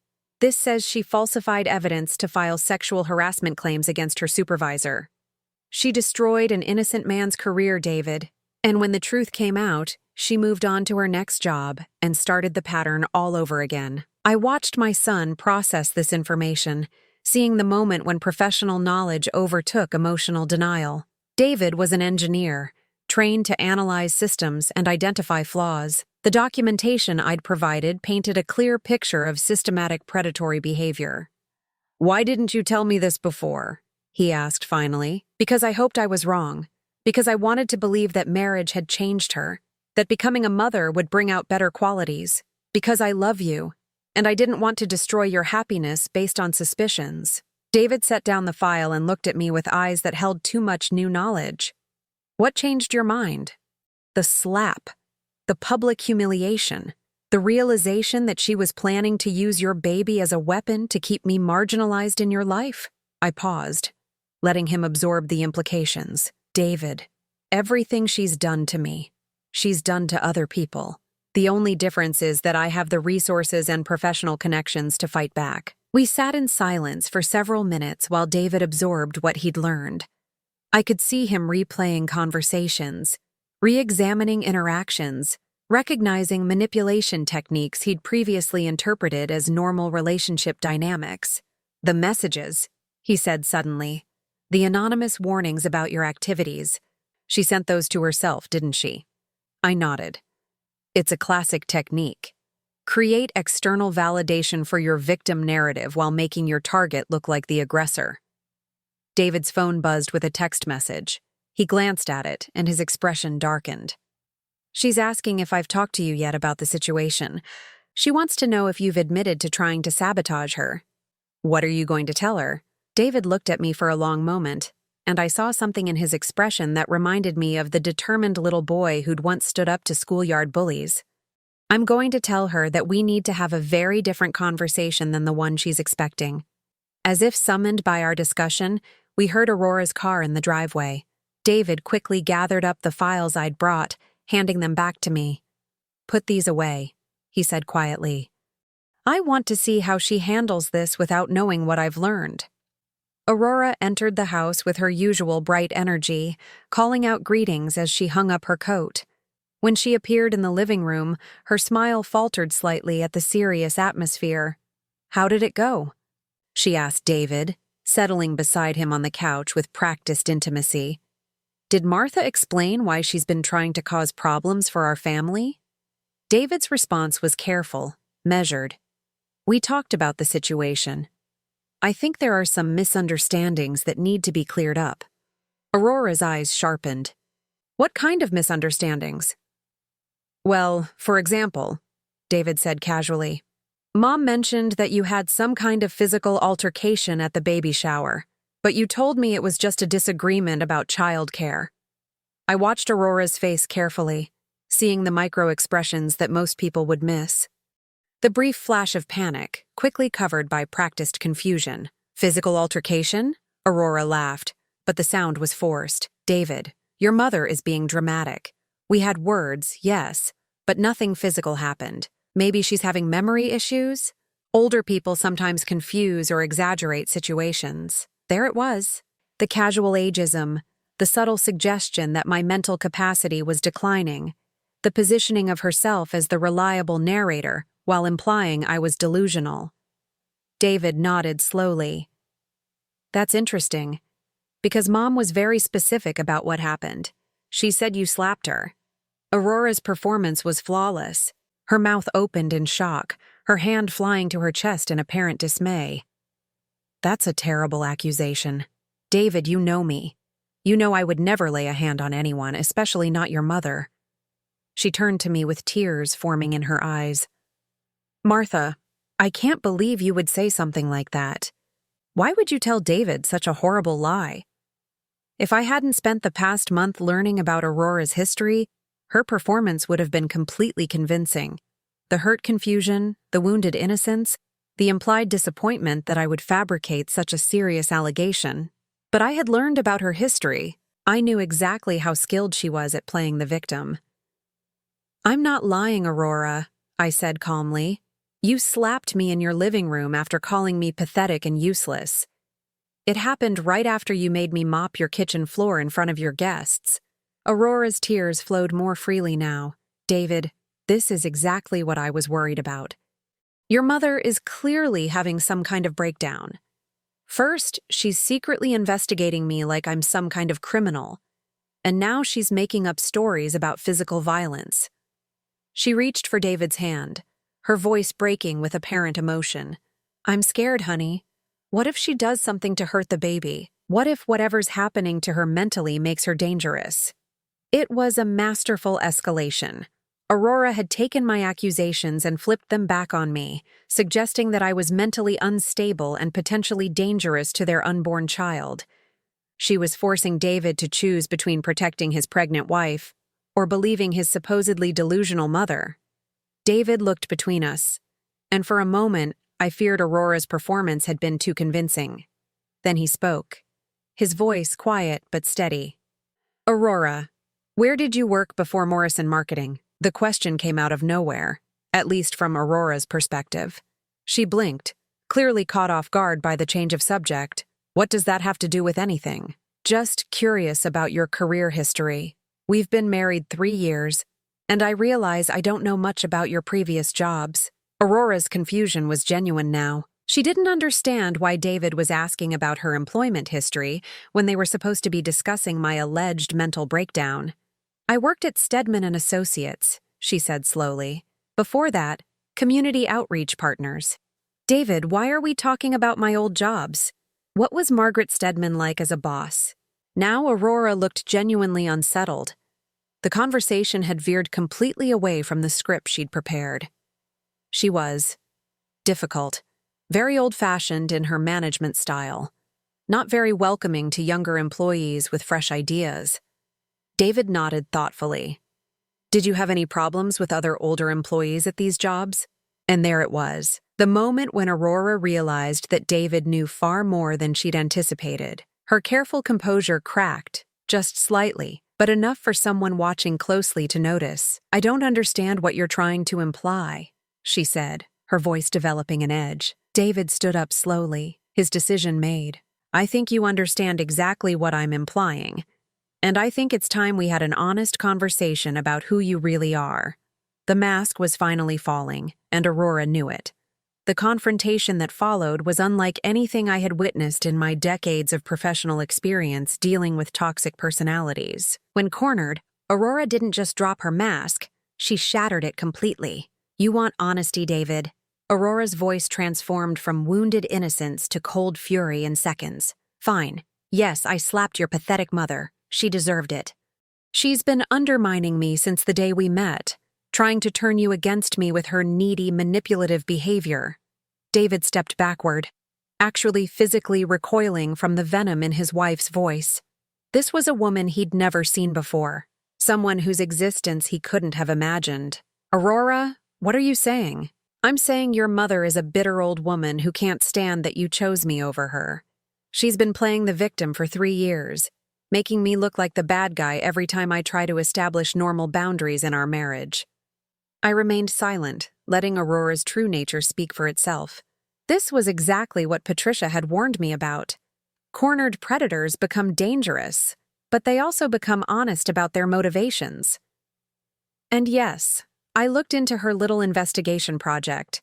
This says she falsified evidence to file sexual harassment claims against her supervisor. She destroyed an innocent man's career, David, and when the truth came out, she moved on to her next job and started the pattern all over again. I watched my son process this information, seeing the moment when professional knowledge overtook emotional denial. David was an engineer, trained to analyze systems and identify flaws. The documentation I'd provided painted a clear picture of systematic predatory behavior. "Why didn't you tell me this before?" he asked finally. "Because I hoped I was wrong. Because I wanted to believe that marriage had changed her, that becoming a mother would bring out better qualities. Because I love you, and I didn't want to destroy your happiness based on suspicions." David set down the file and looked at me with eyes that held too much new knowledge. "What changed your mind?" "The slap. The public humiliation. The realization that she was planning to use your baby as a weapon to keep me marginalized in your life? I paused, letting him absorb the implications. David, everything she's done to me, she's done to other people. The only difference is that I have the resources and professional connections to fight back. We sat in silence for several minutes while David absorbed what he'd learned. I could see him replaying conversations, re-examining interactions, recognizing manipulation techniques he'd previously interpreted as normal relationship dynamics. The messages, he said suddenly. The anonymous warnings about your activities. She sent those to herself, didn't she? I nodded. It's a classic technique. Create external validation for your victim narrative while making your target look like the aggressor. David's phone buzzed with a text message. He glanced at it, and his expression darkened. She's asking if I've talked to you yet about the situation. She wants to know if you've admitted to trying to sabotage her. What are you going to tell her? David looked at me for a long moment, and I saw something in his expression that reminded me of the determined little boy who'd once stood up to schoolyard bullies. I'm going to tell her that we need to have a very different conversation than the one she's expecting. As if summoned by our discussion, we heard Aurora's car in the driveway. David quickly gathered up the files I'd brought, handing them back to me. Put these away, he said quietly. I want to see how she handles this without knowing what I've learned. Aurora entered the house with her usual bright energy, calling out greetings as she hung up her coat. When she appeared in the living room, her smile faltered slightly at the serious atmosphere. How did it go? She asked David, settling beside him on the couch with practiced intimacy. Did Martha explain why she's been trying to cause problems for our family? David's response was careful, measured. We talked about the situation. I think there are some misunderstandings that need to be cleared up. Aurora's eyes sharpened. What kind of misunderstandings? Well, for example, David said casually, Mom mentioned that you had some kind of physical altercation at the baby shower, but you told me it was just a disagreement about childcare. I watched Aurora's face carefully, seeing the micro-expressions that most people would miss. The brief flash of panic, quickly covered by practiced confusion. Physical altercation? Aurora laughed, but the sound was forced. David, your mother is being dramatic. We had words, yes, but nothing physical happened. Maybe she's having memory issues? Older people sometimes confuse or exaggerate situations. There it was. The casual ageism, the subtle suggestion that my mental capacity was declining, the positioning of herself as the reliable narrator while implying I was delusional. David nodded slowly. That's interesting, because Mom was very specific about what happened. She said you slapped her. Aurora's performance was flawless. Her mouth opened in shock, her hand flying to her chest in apparent dismay. That's a terrible accusation. David, you know me. You know I would never lay a hand on anyone, especially not your mother. She turned to me with tears forming in her eyes. Martha, I can't believe you would say something like that. Why would you tell David such a horrible lie? If I hadn't spent the past month learning about Aurora's history, her performance would have been completely convincing. The hurt confusion, the wounded innocence, the implied disappointment that I would fabricate such a serious allegation. But I had learned about her history. I knew exactly how skilled she was at playing the victim. I'm not lying, Aurora, I said calmly. You slapped me in your living room after calling me pathetic and useless. It happened right after you made me mop your kitchen floor in front of your guests. Aurora's tears flowed more freely now. David, this is exactly what I was worried about. Your mother is clearly having some kind of breakdown. First, she's secretly investigating me like I'm some kind of criminal. And now she's making up stories about physical violence. She reached for David's hand, her voice breaking with apparent emotion. I'm scared, honey. What if she does something to hurt the baby? What if whatever's happening to her mentally makes her dangerous? It was a masterful escalation. Aurora had taken my accusations and flipped them back on me, suggesting that I was mentally unstable and potentially dangerous to their unborn child. She was forcing David to choose between protecting his pregnant wife or believing his supposedly delusional mother. David looked between us, and for a moment, I feared Aurora's performance had been too convincing. Then he spoke, his voice quiet but steady. Aurora, where did you work before Morrison Marketing? The question came out of nowhere, at least from Aurora's perspective. She blinked, clearly caught off guard by the change of subject. What does that have to do with anything? Just curious about your career history. We've been married 3 years, and I realize I don't know much about your previous jobs. Aurora's confusion was genuine now. She didn't understand why David was asking about her employment history when they were supposed to be discussing my alleged mental breakdown. I worked at Stedman and Associates, she said slowly. Before that, community outreach partners. David, why are we talking about my old jobs? What was Margaret Stedman like as a boss? Now Aurora looked genuinely unsettled. The conversation had veered completely away from the script she'd prepared. She was difficult, very old-fashioned in her management style, not very welcoming to younger employees with fresh ideas. David nodded thoughtfully. Did you have any problems with other older employees at these jobs? And there it was, the moment when Aurora realized that David knew far more than she'd anticipated. Her careful composure cracked, just slightly, but enough for someone watching closely to notice. I don't understand what you're trying to imply, she said, her voice developing an edge. David stood up slowly, his decision made. I think you understand exactly what I'm implying, and I think it's time we had an honest conversation about who you really are. The mask was finally falling, and Aurora knew it. The confrontation that followed was unlike anything I had witnessed in my decades of professional experience dealing with toxic personalities. When cornered, Aurora didn't just drop her mask, she shattered it completely. You want honesty, David. Aurora's voice transformed from wounded innocence to cold fury in seconds. Fine. Yes, I slapped your pathetic mother. She deserved it. She's been undermining me since the day we met, trying to turn you against me with her needy, manipulative behavior. David stepped backward, actually physically recoiling from the venom in his wife's voice. This was a woman he'd never seen before, someone whose existence he couldn't have imagined. Aurora, what are you saying? I'm saying your mother is a bitter old woman who can't stand that you chose me over her. She's been playing the victim for 3 years, making me look like the bad guy every time I try to establish normal boundaries in our marriage. I remained silent, letting Aurora's true nature speak for itself. This was exactly what Patricia had warned me about. Cornered predators become dangerous, but they also become honest about their motivations. And yes, I looked into her little investigation project.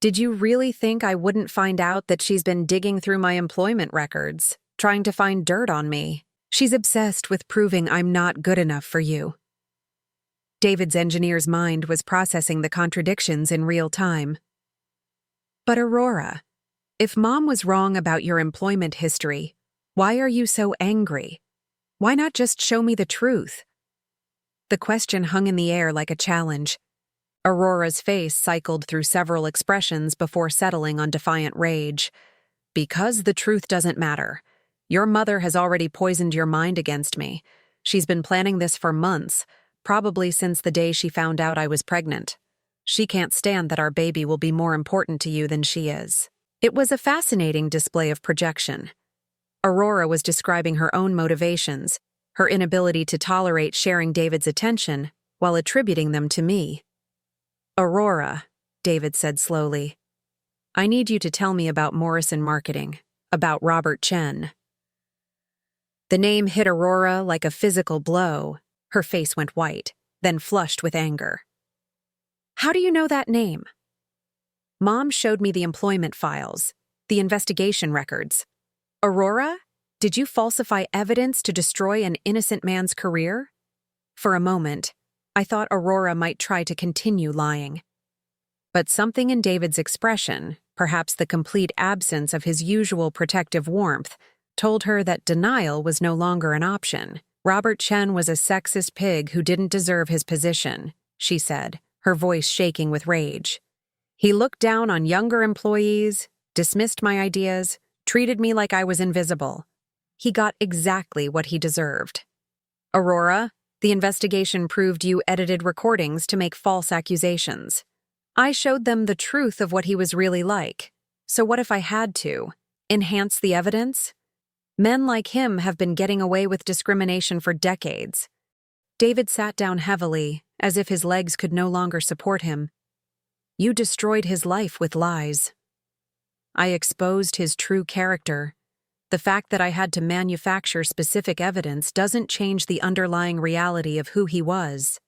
Did you really think I wouldn't find out that she's been digging through my employment records, trying to find dirt on me? She's obsessed with proving I'm not good enough for you. David's engineer's mind was processing the contradictions in real time. But Aurora, if Mom was wrong about your employment history, why are you so angry? Why not just show me the truth? The question hung in the air like a challenge. Aurora's face cycled through several expressions before settling on defiant rage. Because the truth doesn't matter. Your mother has already poisoned your mind against me. She's been planning this for months, probably since the day she found out I was pregnant. She can't stand that our baby will be more important to you than she is. It was a fascinating display of projection. Aurora was describing her own motivations, her inability to tolerate sharing David's attention, while attributing them to me. Aurora, David said slowly, I need you to tell me about Morrison Marketing, about Robert Chen. The name hit Aurora like a physical blow. Her face went white, then flushed with anger. How do you know that name? Mom showed me the employment files, the investigation records. Aurora, did you falsify evidence to destroy an innocent man's career? For a moment, I thought Aurora might try to continue lying. But something in David's expression, perhaps the complete absence of his usual protective warmth, told her that denial was no longer an option. Robert Chen was a sexist pig who didn't deserve his position, she said, her voice shaking with rage. He looked down on younger employees, dismissed my ideas, treated me like I was invisible. He got exactly what he deserved. Aurora, the investigation proved you edited recordings to make false accusations. I showed them the truth of what he was really like. So what if I had to? Enhance the evidence? Men like him have been getting away with discrimination for decades. David sat down heavily, as if his legs could no longer support him. You destroyed his life with lies. I exposed his true character. The fact that I had to manufacture specific evidence doesn't change the underlying reality of who he was.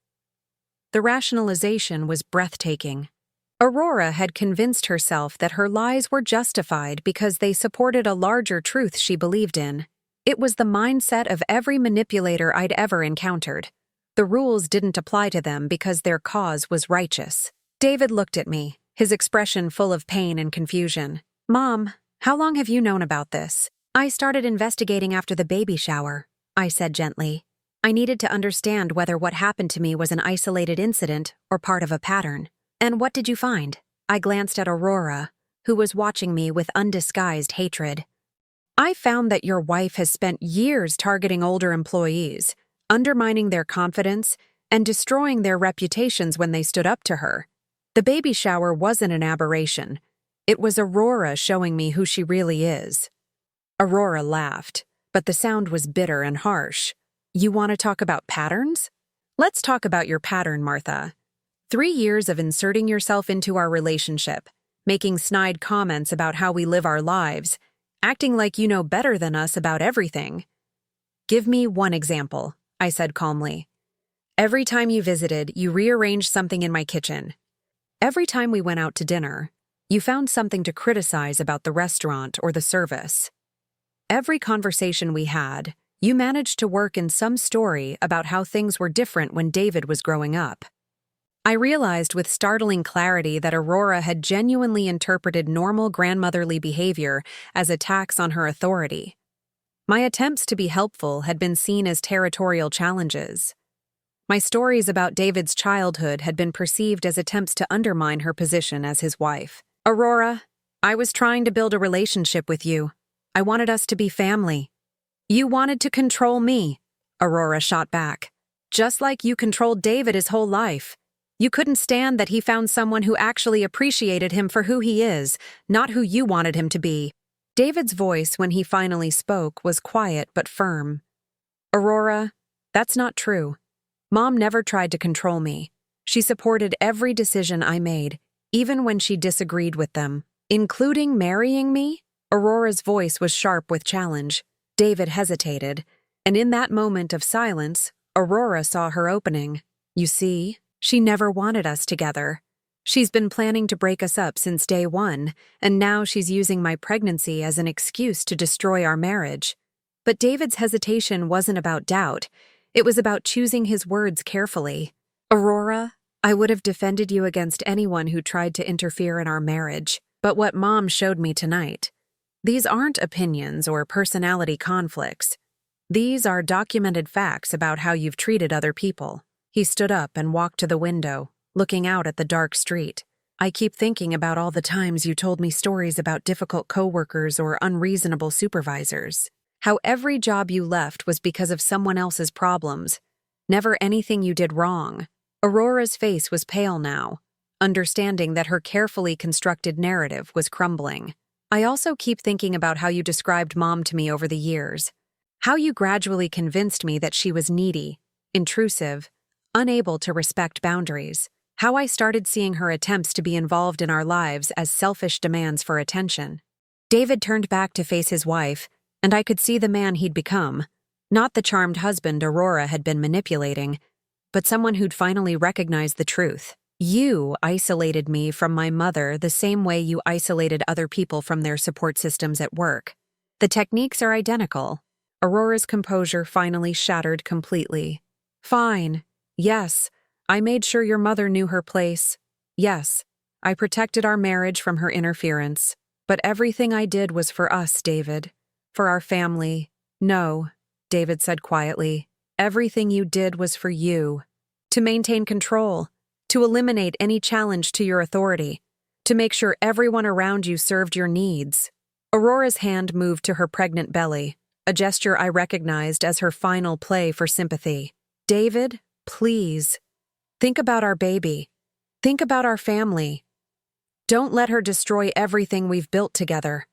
The rationalization was breathtaking. Aurora had convinced herself that her lies were justified because they supported a larger truth she believed in. It was the mindset of every manipulator I'd ever encountered. The rules didn't apply to them because their cause was righteous. David looked at me, his expression full of pain and confusion. Mom, how long have you known about this? I started investigating after the baby shower, I said gently. I needed to understand whether what happened to me was an isolated incident or part of a pattern. And what did you find? I glanced at Aurora, who was watching me with undisguised hatred. I found that your wife has spent years targeting older employees, undermining their confidence, and destroying their reputations when they stood up to her. The baby shower wasn't an aberration. It was Aurora showing me who she really is. Aurora laughed, but the sound was bitter and harsh. You want to talk about patterns? Let's talk about your pattern, Martha. 3 years of inserting yourself into our relationship, making snide comments about how we live our lives, acting like you know better than us about everything. Give me one example, I said calmly. Every time you visited, you rearranged something in my kitchen. Every time we went out to dinner, you found something to criticize about the restaurant or the service. Every conversation we had, you managed to work in some story about how things were different when David was growing up. I realized with startling clarity that Aurora had genuinely interpreted normal grandmotherly behavior as attacks on her authority. My attempts to be helpful had been seen as territorial challenges. My stories about David's childhood had been perceived as attempts to undermine her position as his wife. Aurora, I was trying to build a relationship with you. I wanted us to be family. You wanted to control me, Aurora shot back. Just like you controlled David his whole life. You couldn't stand that he found someone who actually appreciated him for who he is, not who you wanted him to be. David's voice, when he finally spoke, was quiet but firm. Aurora, that's not true. Mom never tried to control me. She supported every decision I made, even when she disagreed with them. Including marrying me? Aurora's voice was sharp with challenge. David hesitated, and in that moment of silence, Aurora saw her opening. You see? She never wanted us together. She's been planning to break us up since day one, and now she's using my pregnancy as an excuse to destroy our marriage. But David's hesitation wasn't about doubt. It was about choosing his words carefully. Aurora, I would have defended you against anyone who tried to interfere in our marriage. But what Mom showed me tonight, these aren't opinions or personality conflicts. These are documented facts about how you've treated other people. He stood up and walked to the window, looking out at the dark street. I keep thinking about all the times you told me stories about difficult coworkers or unreasonable supervisors. How every job you left was because of someone else's problems. Never anything you did wrong. Aurora's face was pale now, understanding that her carefully constructed narrative was crumbling. I also keep thinking about how you described Mom to me over the years. How you gradually convinced me that she was needy, intrusive, unable to respect boundaries. How I started seeing her attempts to be involved in our lives as selfish demands for attention. David turned back to face his wife, and I could see the man he'd become. Not the charmed husband Aurora had been manipulating, but someone who'd finally recognized the truth. You isolated me from my mother the same way you isolated other people from their support systems at work. The techniques are identical. Aurora's composure finally shattered completely. Fine. Yes, I made sure your mother knew her place. Yes, I protected our marriage from her interference. But everything I did was for us, David. For our family. No, David said quietly. Everything you did was for you. To maintain control. To eliminate any challenge to your authority. To make sure everyone around you served your needs. Aurora's hand moved to her pregnant belly, a gesture I recognized as her final play for sympathy. David, please. Think about our baby. Think about our family. Don't let her destroy everything we've built together."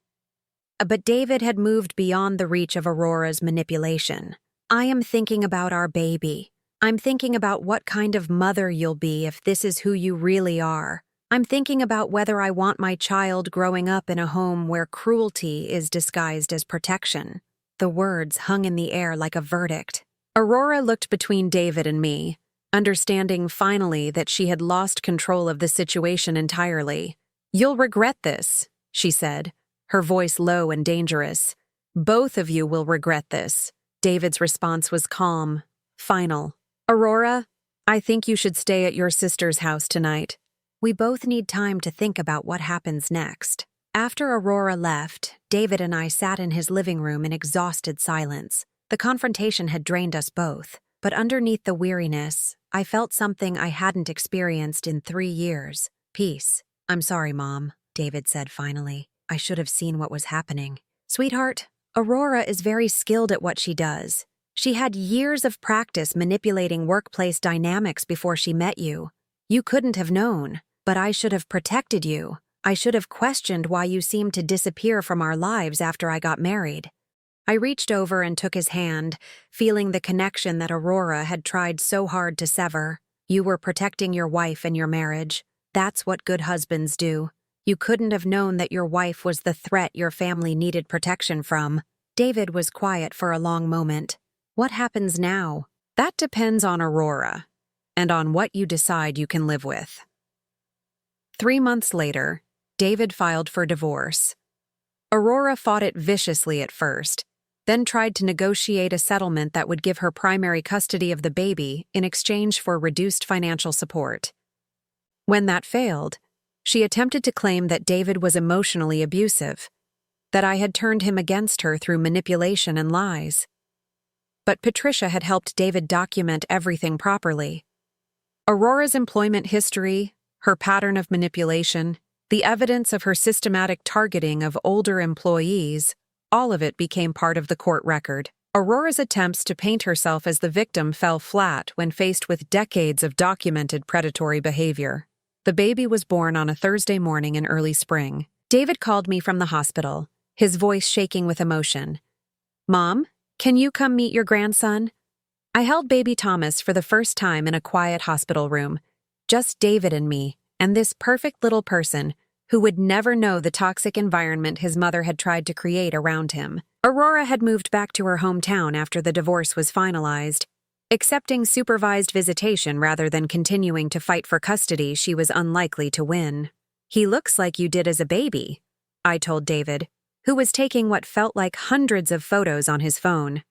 But David had moved beyond the reach of Aurora's manipulation. "I am thinking about our baby. I'm thinking about what kind of mother you'll be if this is who you really are. I'm thinking about whether I want my child growing up in a home where cruelty is disguised as protection." The words hung in the air like a verdict. Aurora looked between David and me, understanding finally that she had lost control of the situation entirely. "You'll regret this," she said, her voice low and dangerous. "Both of you will regret this." David's response was calm, final. "Aurora, I think you should stay at your sister's house tonight. We both need time to think about what happens next." After Aurora left, David and I sat in his living room in exhausted silence. The confrontation had drained us both, but underneath the weariness, I felt something I hadn't experienced in 3 years: peace. "I'm sorry, Mom," David said finally. "I should have seen what was happening." "Sweetheart, Aurora is very skilled at what she does. She had years of practice manipulating workplace dynamics before she met you. You couldn't have known, but I should have protected you. I should have questioned why you seemed to disappear from our lives after I got married." I reached over and took his hand, feeling the connection that Aurora had tried so hard to sever. "You were protecting your wife and your marriage. That's what good husbands do. You couldn't have known that your wife was the threat your family needed protection from." David was quiet for a long moment. "What happens now?" "That depends on Aurora, and on what you decide you can live with." 3 months later, David filed for divorce. Aurora fought it viciously at first, then tried to negotiate a settlement that would give her primary custody of the baby in exchange for reduced financial support. When that failed, she attempted to claim that David was emotionally abusive, that I had turned him against her through manipulation and lies. But Patricia had helped David document everything properly. Aurora's employment history, her pattern of manipulation, the evidence of her systematic targeting of older employees, all of it became part of the court record. Aurora's attempts to paint herself as the victim fell flat when faced with decades of documented predatory behavior. The baby was born on a Thursday morning in early spring. David called me from the hospital, his voice shaking with emotion. "Mom, can you come meet your grandson?" I held baby Thomas for the first time in a quiet hospital room. Just David and me, and this perfect little person who would never know the toxic environment his mother had tried to create around him. Aurora had moved back to her hometown after the divorce was finalized. Accepting supervised visitation rather than continuing to fight for custody, she was unlikely to win. "He looks like you did as a baby," I told David, who was taking what felt like hundreds of photos on his phone.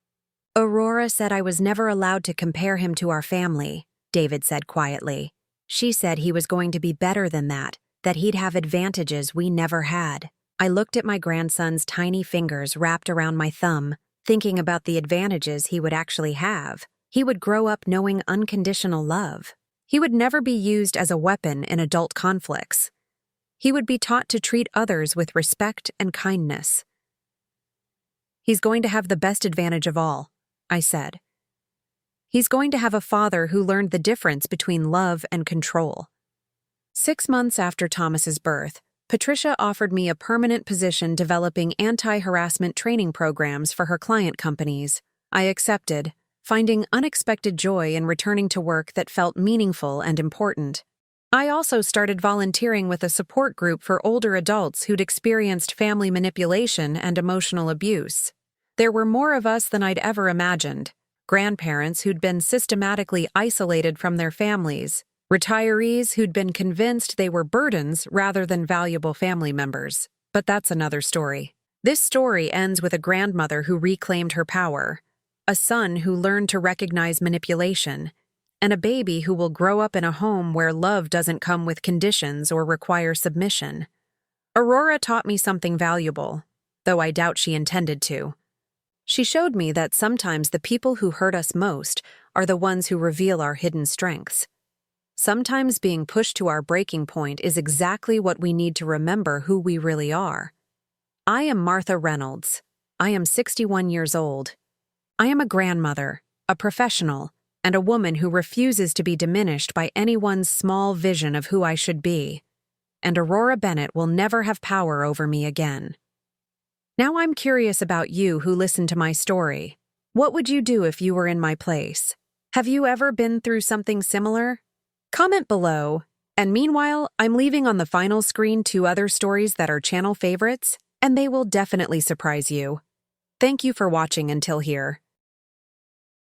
"Aurora said I was never allowed to compare him to our family," David said quietly. "She said he was going to be better than that he'd have advantages we never had." I looked at my grandson's tiny fingers wrapped around my thumb, thinking about the advantages he would actually have. He would grow up knowing unconditional love. He would never be used as a weapon in adult conflicts. He would be taught to treat others with respect and kindness. "He's going to have the best advantage of all," I said. "He's going to have a father who learned the difference between love and control." 6 months after Thomas's birth, Patricia offered me a permanent position developing anti-harassment training programs for her client companies. I accepted, finding unexpected joy in returning to work that felt meaningful and important. I also started volunteering with a support group for older adults who'd experienced family manipulation and emotional abuse. There were more of us than I'd ever imagined: grandparents who'd been systematically isolated from their families, retirees who'd been convinced they were burdens rather than valuable family members. But that's another story. This story ends with a grandmother who reclaimed her power, a son who learned to recognize manipulation, and a baby who will grow up in a home where love doesn't come with conditions or require submission. Aurora taught me something valuable, though I doubt she intended to. She showed me that sometimes the people who hurt us most are the ones who reveal our hidden strengths. Sometimes being pushed to our breaking point is exactly what we need to remember who we really are. I am Martha Reynolds. I am 61 years old. I am a grandmother, a professional, and a woman who refuses to be diminished by anyone's small vision of who I should be. And Aurora Bennett will never have power over me again. Now I'm curious about you who listened to my story. What would you do if you were in my place? Have you ever been through something similar? Comment below. And meanwhile, I'm leaving on the final screen 2 other stories that are channel favorites, and they will definitely surprise you. Thank you for watching until here.